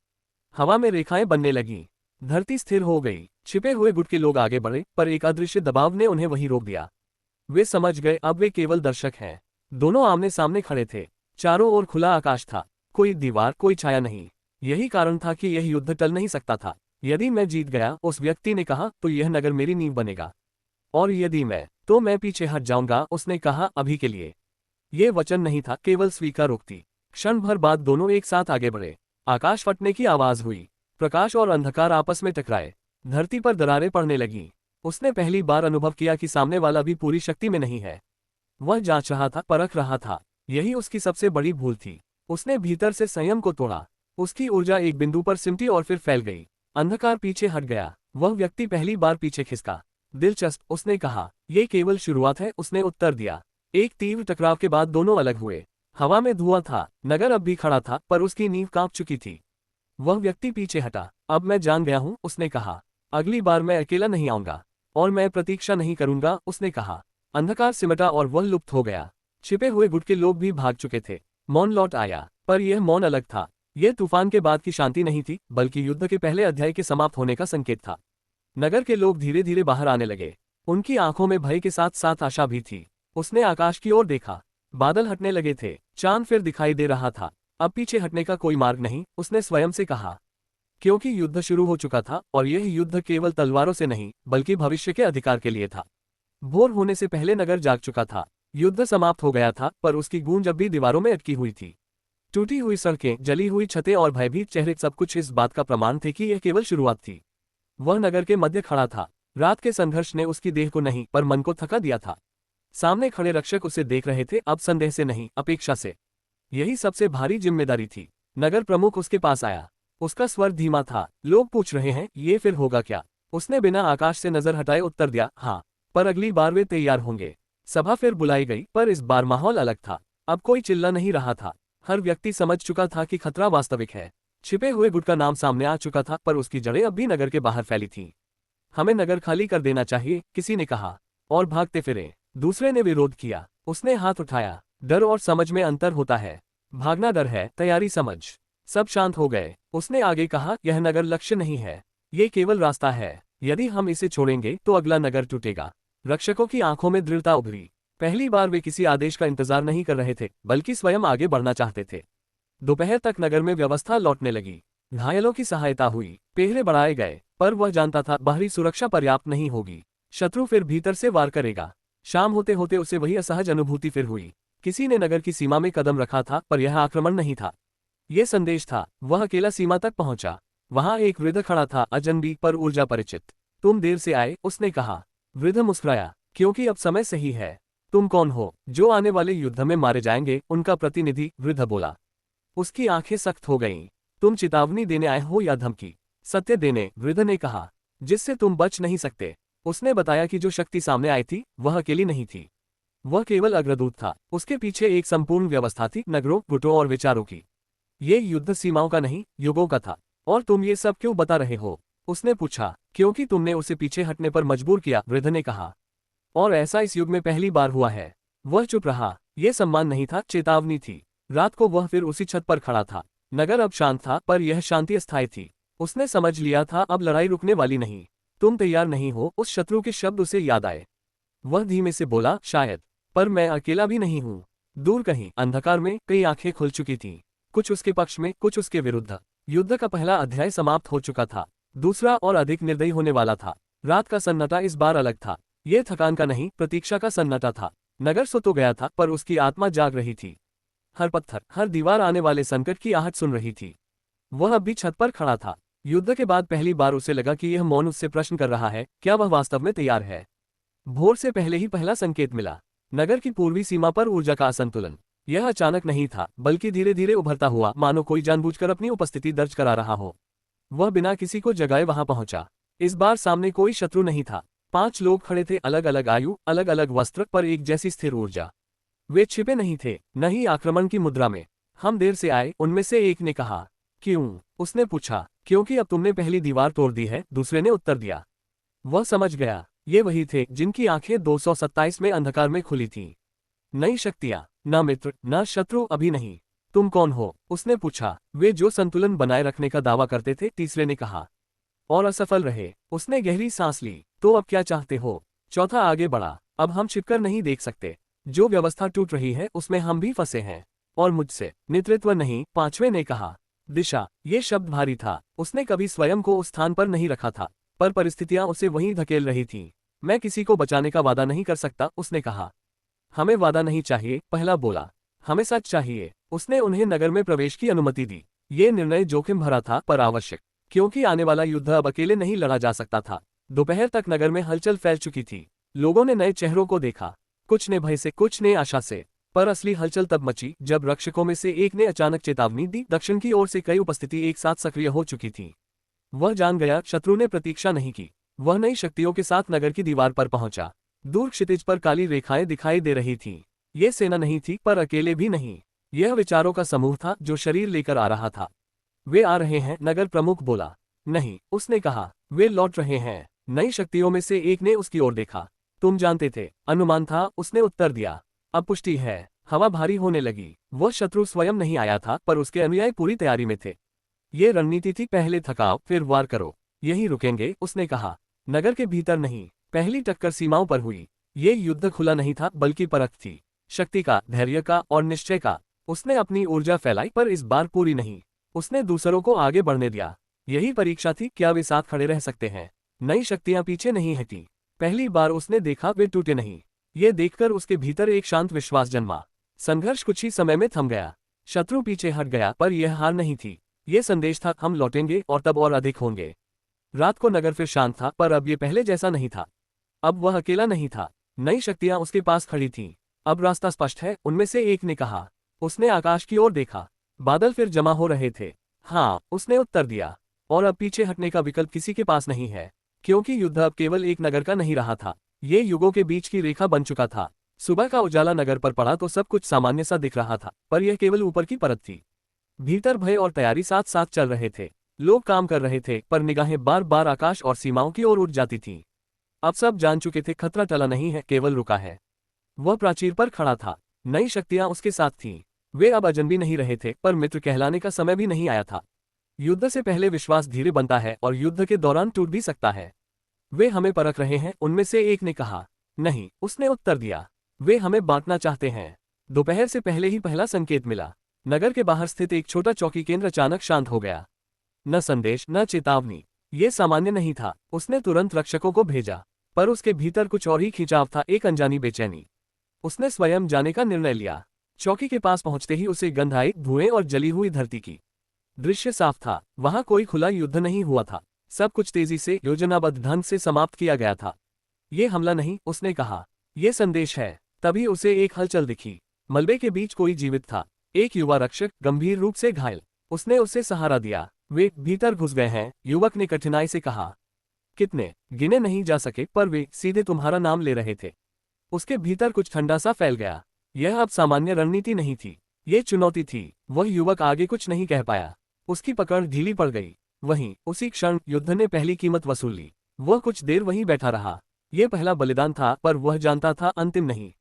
हवा में रेखाएं बनने लगीं। धरती स्थिर हो गई। छिपे हुए गुट के लोग आगे बढ़े, पर एक अदृश्य दबाव ने उन्हें वहीं रोक दिया। वे समझ गए, अब वे केवल दर्शक हैं। दोनों आमने सामने खड़े थे। चारों ओर खुला आकाश था, कोई दीवार, कोई छाया नहीं। यही कारण था कि यह युद्ध टल नहीं सकता था। यदि मैं जीत गया, उस व्यक्ति ने कहा, तो यह नगर मेरी नींव बनेगा। और यदि मैं, तो मैं पीछे हट जाऊंगा, उसने कहा, अभी के लिए। ये वचन नहीं था, केवल स्वीकारोक्ति। क्षण भर बाद दोनों एक साथ आगे बढ़े। आकाश फटने की आवाज हुई। प्रकाश और अंधकार आपस में टकराए। धरती पर दरारें पड़ने लगीं। उसने पहली बार अनुभव किया कि सामने वाला भी पूरी शक्ति में नहीं है। वह जांच रहा था, परख रहा था। यही उसकी सबसे बड़ी भूल थी। उसने भीतर से संयम को तोड़ा। उसकी ऊर्जा एक बिंदु पर सिमटी और फिर फैल गई। अंधकार पीछे हट गया। वह व्यक्ति पहली बार पीछे खिसका। दिलचस्प, उसने कहा। ये केवल शुरुआत है, उसने उत्तर दिया। एक तीव्र टकराव के बाद दोनों अलग हुए। हवा में धुआं था। नगर अब भी खड़ा था, पर उसकी नींव कांप चुकी थी। वह व्यक्ति पीछे हटा। अब मैं जान गया हूं, उसने कहा। अगली बार मैं अकेला नहीं आऊंगा, और मैं प्रतीक्षा नहीं करूंगा, उसने कहा। अंधकार सिमटा और वह लुप्त हो गया। छिपे हुए गुट के लोग भी भाग चुके थे। मौन लौट आया, पर यह मौन अलग था। यह तूफान के बाद की शांति नहीं थी, बल्कि युद्ध के पहले अध्याय के समाप्त होने का संकेत था। नगर के लोग धीरे धीरे बाहर आने लगे। उनकी आंखों में भय के साथ साथ आशा भी थी। उसने आकाश की ओर देखा। बादल हटने लगे थे। चांद फिर दिखाई दे रहा था। अब पीछे हटने का कोई मार्ग नहीं, उसने स्वयं से कहा। क्योंकि युद्ध शुरू हो चुका था, और यह युद्ध केवल तलवारों से नहीं, बल्कि भविष्य के अधिकार के लिए था। भोर होने से पहले नगर जाग चुका था। युद्ध समाप्त हो गया था, पर उसकी गूंज अब भी दीवारों में अटकी हुई थी। टूटी हुई सड़कें, जली हुई छतें और भयभीत चेहरे, सब कुछ इस बात का प्रमाण थे कि यह केवल शुरुआत थी। वह नगर के मध्य खड़ा था। रात के संघर्ष ने उसकी देह को नहीं, पर मन को थका दिया था। सामने खड़े रक्षक उसे देख रहे थे, अब संदेह से नहीं, अपेक्षा से। यही सबसे भारी जिम्मेदारी थी। नगर प्रमुख उसके पास आया। उसका स्वर धीमा था। लोग पूछ रहे हैं, ये फिर होगा क्या? उसने बिना आकाश से नजर हटाए उत्तर दिया, हाँ, पर अगली बार वे तैयार होंगे। सभा फिर बुलाई गई, पर इस बार माहौल अलग था। अब कोई चिल्ला नहीं रहा था। हर व्यक्ति समझ चुका था कि खतरा वास्तविक है। छिपे हुए गुट का नाम सामने आ चुका था, पर उसकी जड़ें अब भी नगर के बाहर फैली थीं। हमें नगर खाली कर देना चाहिए, किसी ने कहा, और भागते फिरे। दूसरे ने विरोध किया। उसने हाथ उठाया। डर और समझ में अंतर होता है। भागना डर है, तैयारी समझ। सब शांत हो गए। उसने आगे कहा, यह नगर लक्ष्य नहीं है, ये केवल रास्ता है। यदि हम इसे छोड़ेंगे तो अगला नगर टूटेगा। रक्षकों की आंखों में दृढ़ता उभरी। पहली बार वे किसी आदेश का इंतजार नहीं कर रहे थे, बल्कि स्वयं आगे बढ़ना चाहते थे। दोपहर तक नगर में व्यवस्था लौटने लगी। घायलों की सहायता हुई, पहरे बढ़ाए गए, पर वह जानता था बाहरी सुरक्षा पर्याप्त नहीं होगी। शत्रु फिर भीतर से वार करेगा। शाम होते होते उसे वही असहज अनुभूति फिर हुई। किसी ने नगर की सीमा में कदम रखा था, पर यह आक्रमण नहीं था, ये संदेश था। वह अकेला सीमा तक पहुंचा। वहां एक वृद्ध खड़ा था, अजनबी पर ऊर्जा परिचित। तुम देर से आए, उसने कहा। वृद्ध मुस्कुराया, क्योंकि अब समय सही है। तुम कौन हो? जो आने वाले युद्ध में मारे जाएंगे, उनका प्रतिनिधि, वृद्ध बोला। उसकी आंखें सख्त हो गईं। तुम चेतावनी देने आए हो या धमकी? सत्य देने, वृद्ध ने कहा, जिससे तुम बच नहीं सकते। उसने बताया कि जो शक्ति सामने आई थी, वह अकेली नहीं थी। वह केवल अग्रदूत था। उसके पीछे एक संपूर्ण व्यवस्था थी, नगरों, गुटों और विचारों की। ये युद्ध सीमाओं का नहीं, युगों का था। और तुम ये सब क्यों बता रहे हो? उसने पूछा। क्योंकि तुमने उसे पीछे हटने पर मजबूर किया, वृद्ध ने कहा। और ऐसा इस युग में पहली बार हुआ है। वह चुप रहा। यह सम्मान नहीं था, चेतावनी थी। रात को वह फिर उसी छत पर खड़ा था। नगर अब शांत था, पर यह शांति अस्थायी थी। उसने समझ लिया था अब लड़ाई रुकने वाली नहीं। तुम तैयार नहीं हो, उस शत्रु के शब्द उसे याद आए। वह धीमे से बोला, शायद, पर मैं अकेला भी नहीं हूँ। दूर कहीं अंधकार में कई आंखें खुल चुकी थीं, कुछ उसके पक्ष में, कुछ उसके विरुद्ध। युद्ध का पहला अध्याय समाप्त हो चुका था, दूसरा और अधिक निर्दयी होने वाला था। रात का सन्नाटा इस बार अलग था। ये थकान का नहीं, प्रतीक्षा का सन्नाटा था। नगर सो तो गया था, पर उसकी आत्मा जाग रही थी। हर पत्थर, हर दीवार आने वाले संकट की आहट सुन रही थी। वह अब भी छत पर खड़ा था। युद्ध के बाद पहली बार उसे लगा कि यह मौन उससे प्रश्न कर रहा है, क्या वह वास्तव में तैयार है। भोर से पहले ही पहला संकेत मिला। नगर की पूर्वी सीमा पर ऊर्जा का असंतुलन। यह अचानक नहीं था, बल्कि धीरे धीरे उभरता हुआ, मानो कोई जानबूझकर अपनी उपस्थिति दर्ज करा रहा हो। वह बिना किसी को जगाए वहां पहुंचा। इस बार सामने कोई शत्रु नहीं था। 5 लोग खड़े थे, अलग अलग आयु, अलग अलग वस्त्र, पर एक जैसी स्थिर ऊर्जा। वे छिपे नहीं थे, न ही आक्रमण की मुद्रा में। हम देर से आए, उनमें से एक ने कहा। क्यों? उसने पूछा। क्योंकि अब तुमने पहली दीवार तोड़ दी है, दूसरे ने उत्तर दिया। वह समझ गया, ये वही थे जिनकी आंखें 227 में अंधकार में खुली थीं। नई शक्तियां, न मित्र न शत्रु, अभी नहीं। तुम कौन हो? उसने पूछा। वे जो संतुलन बनाए रखने का दावा करते थे, तीसरे ने कहा। और असफल रहे। उसने गहरी सांस ली। तो अब क्या चाहते हो? चौथा आगे बढ़ा। अब हम छिपकर नहीं देख सकते। जो व्यवस्था टूट रही है उसमें हम भी फंसे हैं। और मुझसे नेतृत्व नहीं, पांचवें ने कहा। दिशा, ये शब्द भारी था। उसने कभी स्वयं को उस स्थान पर नहीं रखा था, पर परिस्थितियां उसे वहीं धकेल रही थीं। मैं किसी को बचाने का वादा नहीं कर सकता, उसने कहा। हमें वादा नहीं चाहिए, पहला बोला। हमें सच चाहिए। उसने उन्हें नगर में प्रवेश की अनुमति दी। ये निर्णय जोखिम भरा था, पर आवश्यक, क्योंकि आने वाला युद्ध अब अकेले नहीं लड़ा जा सकता था। दोपहर तक नगर में हलचल फैल चुकी थी। लोगों ने नए चेहरों को देखा, कुछ ने भय से, कुछ ने आशा से। पर असली हलचल तब मची जब रक्षकों में से एक ने अचानक चेतावनी दी। दक्षिण की ओर से कई उपस्थिति एक साथ सक्रिय हो चुकी थी। वह जान गया, शत्रु ने प्रतीक्षा नहीं की। वह नई शक्तियों के साथ नगर की दीवार पर पहुंचा। दूर क्षितिज पर काली रेखाएं दिखाई दे रही थीं। ये सेना नहीं थी, पर अकेले भी नहीं। यह विचारों का समूह था जो शरीर लेकर आ रहा था। वे आ रहे हैं, नगर प्रमुख बोला। नहीं, उसने कहा, वे लौट रहे हैं। नई शक्तियों में से एक ने उसकी ओर देखा। तुम जानते थे? अनुमान था, उसने उत्तर दिया। अब पुष्टि है। हवा भारी होने लगी। वह शत्रु स्वयं नहीं आया था, पर उसके अनुयायी पूरी तैयारी में थे। ये रणनीति थी, पहले थकाओ फिर वार करो। यही रुकेंगे, उसने कहा। नगर के भीतर नहीं। पहली टक्कर सीमाओं पर हुई। ये युद्ध खुला नहीं था, बल्कि परख थी। शक्ति का, धैर्य का और निश्चय का। उसने अपनी ऊर्जा फैलाई, पर इस बार पूरी नहीं। उसने दूसरों को आगे बढ़ने दिया। यही परीक्षा थी, क्या वे साथ खड़े रह सकते हैं। नई शक्तियां पीछे नहीं हटी। पहली बार उसने देखा, वे टूटे नहीं। ये देखकर उसके भीतर एक शांत विश्वास जन्मा। संघर्ष कुछ ही समय में थम गया। शत्रु पीछे हट गया, पर यह हार नहीं थी। ये संदेश था, हम लौटेंगे और तब और अधिक होंगे। रात को नगर फिर शांत था, पर अब ये पहले जैसा नहीं था। अब वह अकेला नहीं था। नई शक्तियां उसके पास खड़ी थीं। अब रास्ता स्पष्ट है, उनमें से एक ने कहा। उसने आकाश की ओर देखा। बादल फिर जमा हो रहे थे। हाँ, उसने उत्तर दिया। और अब पीछे हटने का विकल्प किसी के पास नहीं है, क्योंकि युद्ध अब केवल एक नगर का नहीं रहा था। ये युगों के बीच की रेखा बन चुका था। सुबह का उजाला नगर पर पड़ा तो सब कुछ सामान्य सा दिख रहा था, पर यह केवल ऊपर की परत थी। भीतर भय और तैयारी साथ साथ चल रहे थे। लोग काम कर रहे थे, पर निगाहें बार बार आकाश और सीमाओं की ओर उठ जाती थीं। अब सब जान चुके थे, खतरा टला नहीं है, केवल रुका है। वह प्राचीर पर खड़ा था। नई शक्तियां उसके साथ थीं। वे अब अजनबी नहीं रहे थे, पर मित्र कहलाने का समय भी नहीं आया था। युद्ध से पहले विश्वास धीरे बनता है और युद्ध के दौरान टूट भी सकता है। वे हमें परख रहे हैं, उनमें से एक ने कहा। नहीं, उसने उत्तर दिया। वे हमें बांटना चाहते हैं। दोपहर से पहले ही पहला संकेत मिला। नगर के बाहर स्थित एक छोटा चौकी केंद्र अचानक शांत हो गया। न संदेश, न चेतावनी। ये सामान्य नहीं था। उसने तुरंत रक्षकों को भेजा, पर उसके भीतर कुछ और ही खिंचाव था, एक अनजानी बेचैनी। उसने स्वयं जाने का निर्णय लिया। चौकी के पास पहुंचते ही उसे गंध आई, धुएं और जली हुई धरती की। दृश्य साफ था। वहां कोई खुला युद्ध नहीं हुआ था। सब कुछ तेजी से, योजनाबद्ध ढंग से समाप्त किया गया था। ये हमला नहीं, उसने कहा। ये संदेश है। तभी उसे एक हलचल दिखी। मलबे के बीच कोई जीवित था। एक युवा रक्षक, गंभीर रूप से घायल। उसने उसे सहारा दिया। वे भीतर घुस गए हैं, युवक ने कठिनाई से कहा। कितने? गिने नहीं जा सके, पर वे सीधे तुम्हारा नाम ले रहे थे। उसके भीतर कुछ ठंडा सा फैल गया। यह अब सामान्य रणनीति नहीं थी, ये चुनौती थी। वह युवक आगे कुछ नहीं कह पाया। उसकी पकड़ ढीली पड़ गई। वहीं उसी क्षण युद्ध ने पहली कीमत वसूल ली। वह कुछ देर वहीं बैठा रहा। यह पहला बलिदान था, पर वह जानता था अंतिम नहीं।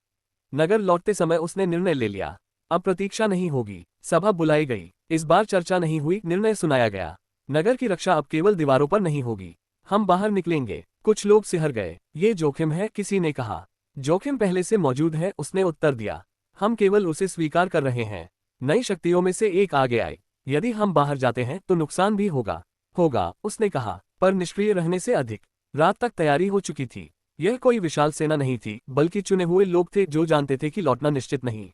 नगर लौटते समय उसने निर्णय ले लिया। अब प्रतीक्षा नहीं होगी। सभा बुलाई गई। इस बार चर्चा नहीं हुई, निर्णय सुनाया गया। नगर की रक्षा अब केवल दीवारों पर नहीं होगी, हम बाहर निकलेंगे। कुछ लोग सिहर गए। ये जोखिम है, किसी ने कहा। जोखिम पहले से मौजूद है, उसने उत्तर दिया। हम केवल उसे स्वीकार कर रहे हैं। नई शक्तियों में से एक आगे आई। यदि हम बाहर जाते हैं तो नुकसान भी होगा, उसने कहा, पर निष्क्रिय रहने से अधिक। रात तक तैयारी हो चुकी थी। यह कोई विशाल सेना नहीं थी, बल्कि चुने हुए लोग थे जो जानते थे कि लौटना निश्चित नहीं।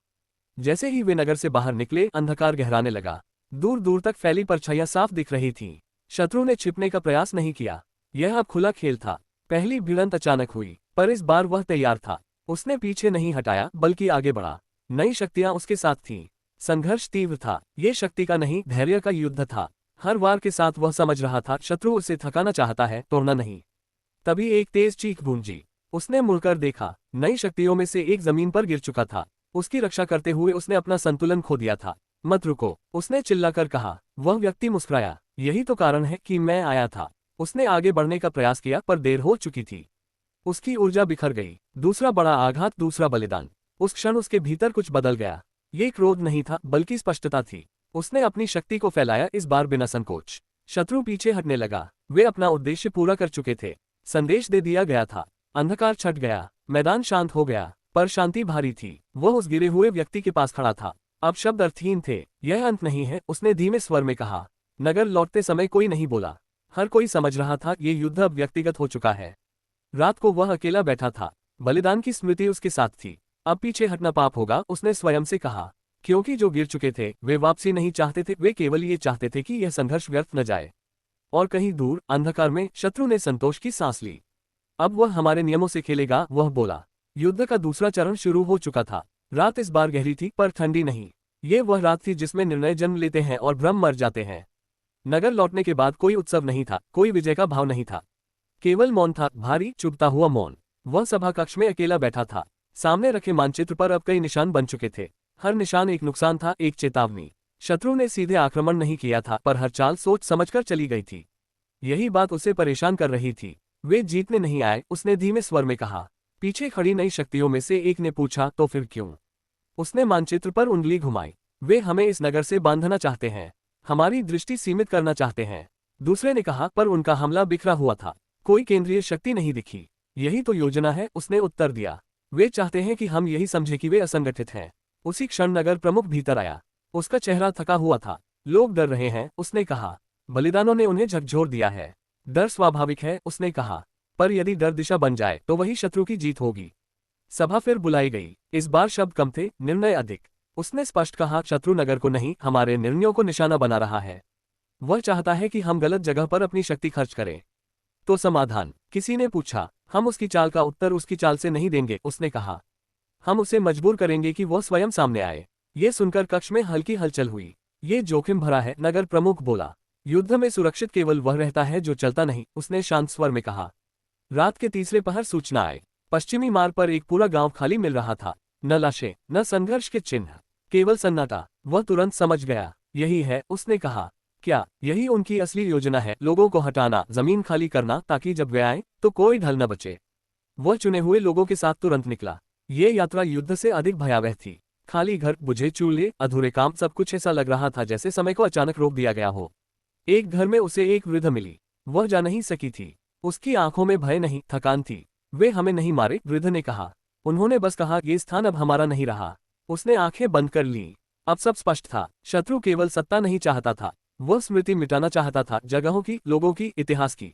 जैसे ही वे नगर से बाहर निकले, अंधकार गहराने लगा। दूर दूर तक फैली परछाइयां साफ दिख रही थीं। शत्रु ने छिपने का प्रयास नहीं किया। यह अब खुला खेल था। पहली भिड़ंत अचानक हुई, पर इस बार वह तैयार था। उसने पीछे नहीं हटाया, बल्कि आगे बढ़ा। नई शक्तियां उसके साथ थीं। संघर्ष तीव्र था। ये शक्ति का नहीं, धैर्य का युद्ध था। हर वार के साथ वह समझ रहा था, शत्रु उसे थकाना चाहता है, तोड़ना नहीं। तभी एक तेज चीख गूंजी। उसने मुड़कर देखा। नई शक्तियों में से एक जमीन पर गिर चुका था। उसकी रक्षा करते हुए उसने अपना संतुलन खो दिया था। मत रुको, उसने चिल्लाकर कहा। वह व्यक्ति मुस्कुराया। यही तो कारण है कि मैं आया था। उसने आगे बढ़ने का प्रयास किया, पर देर हो चुकी थी। उसकी ऊर्जा बिखर गई। दूसरा बड़ा आघात, दूसरा बलिदान। उस क्षण उसके भीतर कुछ बदल गया। ये क्रोध नहीं था, बल्कि स्पष्टता थी। उसने अपनी शक्ति को फैलाया, इस बार बिना संकोच। शत्रु पीछे हटने लगा। वे अपना उद्देश्य पूरा कर चुके थे। संदेश दे दिया गया था। अंधकार छट गया। मैदान शांत हो गया, पर शांति भारी थी। वह उस गिरे हुए व्यक्ति के पास खड़ा था। अब शब्द अर्थहीन थे। यह अंत नहीं है, उसने धीमे स्वर में कहा। नगर लौटते समय कोई नहीं बोला। हर कोई समझ रहा था, ये युद्ध अब व्यक्तिगत हो चुका है। रात को वह अकेला बैठा था। बलिदान की स्मृति उसके साथ थी। अब पीछे हटना पाप होगा, उसने स्वयं से कहा। क्योंकि जो गिर चुके थे वे वापसी नहीं चाहते थे, वे केवल ये चाहते थे कि यह संघर्ष व्यर्थ न जाए। और कहीं दूर अंधकार में शत्रु ने संतोष की सांस ली। अब वह हमारे नियमों से खेलेगा, वह बोला। युद्ध का दूसरा चरण शुरू हो चुका था। रात इस बार गहरी थी, पर ठंडी नहीं। ये वह रात थी जिसमें निर्णय जन्म लेते हैं और भ्रम मर जाते हैं। नगर लौटने के बाद कोई उत्सव नहीं था, कोई विजय का भाव नहीं था। केवल मौन था, भारी चुभता हुआ मौन। वह सभा कक्ष में अकेला बैठा था। सामने रखे मानचित्र पर अब कई निशान बन चुके थे। हर निशान एक नुकसान था, एक चेतावनी। शत्रु ने सीधे आक्रमण नहीं किया था, पर हर चाल सोच समझकर चली गई थी। यही बात उसे परेशान कर रही थी। वे जीतने नहीं आए, उसने धीमे स्वर में कहा। पीछे खड़ी नई शक्तियों में से एक ने पूछा, तो फिर क्यों? उसने मानचित्र पर उंगली घुमाई। वे हमें इस नगर से बांधना चाहते हैं, हमारी दृष्टि सीमित करना चाहते हैं। दूसरे ने कहा, पर उनका हमला बिखरा हुआ था, कोई केंद्रीय शक्ति नहीं दिखी। यही तो योजना है, उसने उत्तर दिया। वे चाहते हैं कि हम यही समझे कि वे असंगठित हैं। उसी क्षण नगर प्रमुख भीतर आया। उसका चेहरा थका हुआ था। लोग डर रहे हैं, उसने कहा। बलिदानों ने उन्हें झकझोर दिया है। डर स्वाभाविक है, उसने कहा, पर यदि डर दिशा बन जाए तो वही शत्रु की जीत होगी। सभा फिर बुलाई गई। इस बार शब्द कम थे, निर्णय अधिक। उसने स्पष्ट कहा, शत्रु नगर को नहीं, हमारे निर्णयों को निशाना बना रहा है। वह चाहता है कि हम गलत जगह पर अपनी शक्ति खर्च करें। तो समाधान? किसी ने पूछा। हम उसकी चाल का उत्तर उसकी चाल से नहीं देंगे, उसने कहा। हम उसे मजबूर करेंगे कि वह स्वयं सामने आए। ये सुनकर कक्ष में हल्की हलचल हुई। ये जोखिम भरा है, नगर प्रमुख बोला। युद्ध में सुरक्षित केवल वह रहता है जो चलता नहीं, उसने शांत स्वर में कहा। रात के तीसरे पहर सूचना आई। पश्चिमी मार्ग पर एक पूरा गांव खाली मिल रहा था। न लाशें, न संघर्ष के चिन्ह, केवल सन्नाटा। वह तुरंत समझ गया। यही है, उसने कहा। क्या यही उनकी असली योजना है? लोगों को हटाना, जमीन खाली करना, ताकि जब वे आए तो कोई ढल न बचे। वह चुने हुए लोगों के साथ तुरंत निकला। ये यात्रा युद्ध से अधिक भयावह थी। खाली घर, बुझे चूल्हे, अधूरे काम, सब कुछ ऐसा लग रहा था जैसे समय को अचानक रोक दिया गया हो। एक घर में उसे एक वृद्ध मिली। वह जा नहीं सकी थी। उसकी आंखों में भय नहीं, थकान थी। वे हमें नहीं मारे, वृद्ध ने कहा। उन्होंने बस कहा, ये स्थान अब हमारा नहीं रहा। उसने आंखें बंद कर लीं। अब सब स्पष्ट था। शत्रु केवल सत्ता नहीं चाहता था, वह स्मृति मिटाना चाहता था, जगहों की, लोगों की, इतिहास की।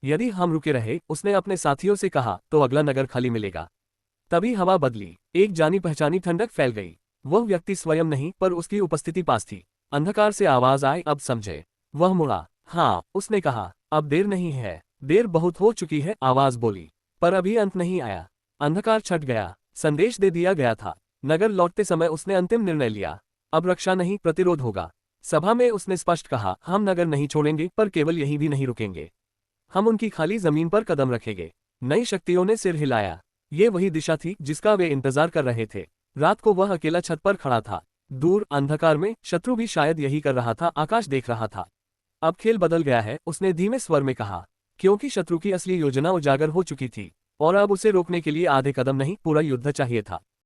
यदि हम रुके रहे, उसने अपने साथियों से कहा, तो अगला नगर खाली मिलेगा। तभी हवा बदली। एक जानी पहचानी ठंडक फैल गई। वह व्यक्ति स्वयं नहीं, पर उसकी उपस्थिति पास थी। अंधकार से आवाज आई, अब समझे। वह मुड़ा। हाँ, उसने कहा, अब देर नहीं है। देर बहुत हो चुकी है, आवाज बोली। पर अभी अंत नहीं आया। अंधकार छट गया। संदेश दे दिया गया था। नगर लौटते समय उसने अंतिम निर्णय लिया। अब रक्षा नहीं, प्रतिरोध होगा। सभा में उसने स्पष्ट कहा, हम नगर नहीं छोड़ेंगे, पर केवल यहीं भी नहीं रुकेंगे। हम उनकी खाली जमीन पर कदम रखेंगे। नई शक्तियों ने सिर हिलाया। ये वही दिशा थी जिसका वे इंतजार कर रहे थे। रात को वह अकेला छत पर खड़ा था। दूर अंधकार में शत्रु भी शायद यही कर रहा था, आकाश देख रहा था। अब खेल बदल गया है, उसने धीमे स्वर में कहा, क्योंकि शत्रु की असली योजना उजागर हो चुकी थी और अब उसे रोकने के लिए आधे कदम नहीं, पूरा युद्ध चाहिए था।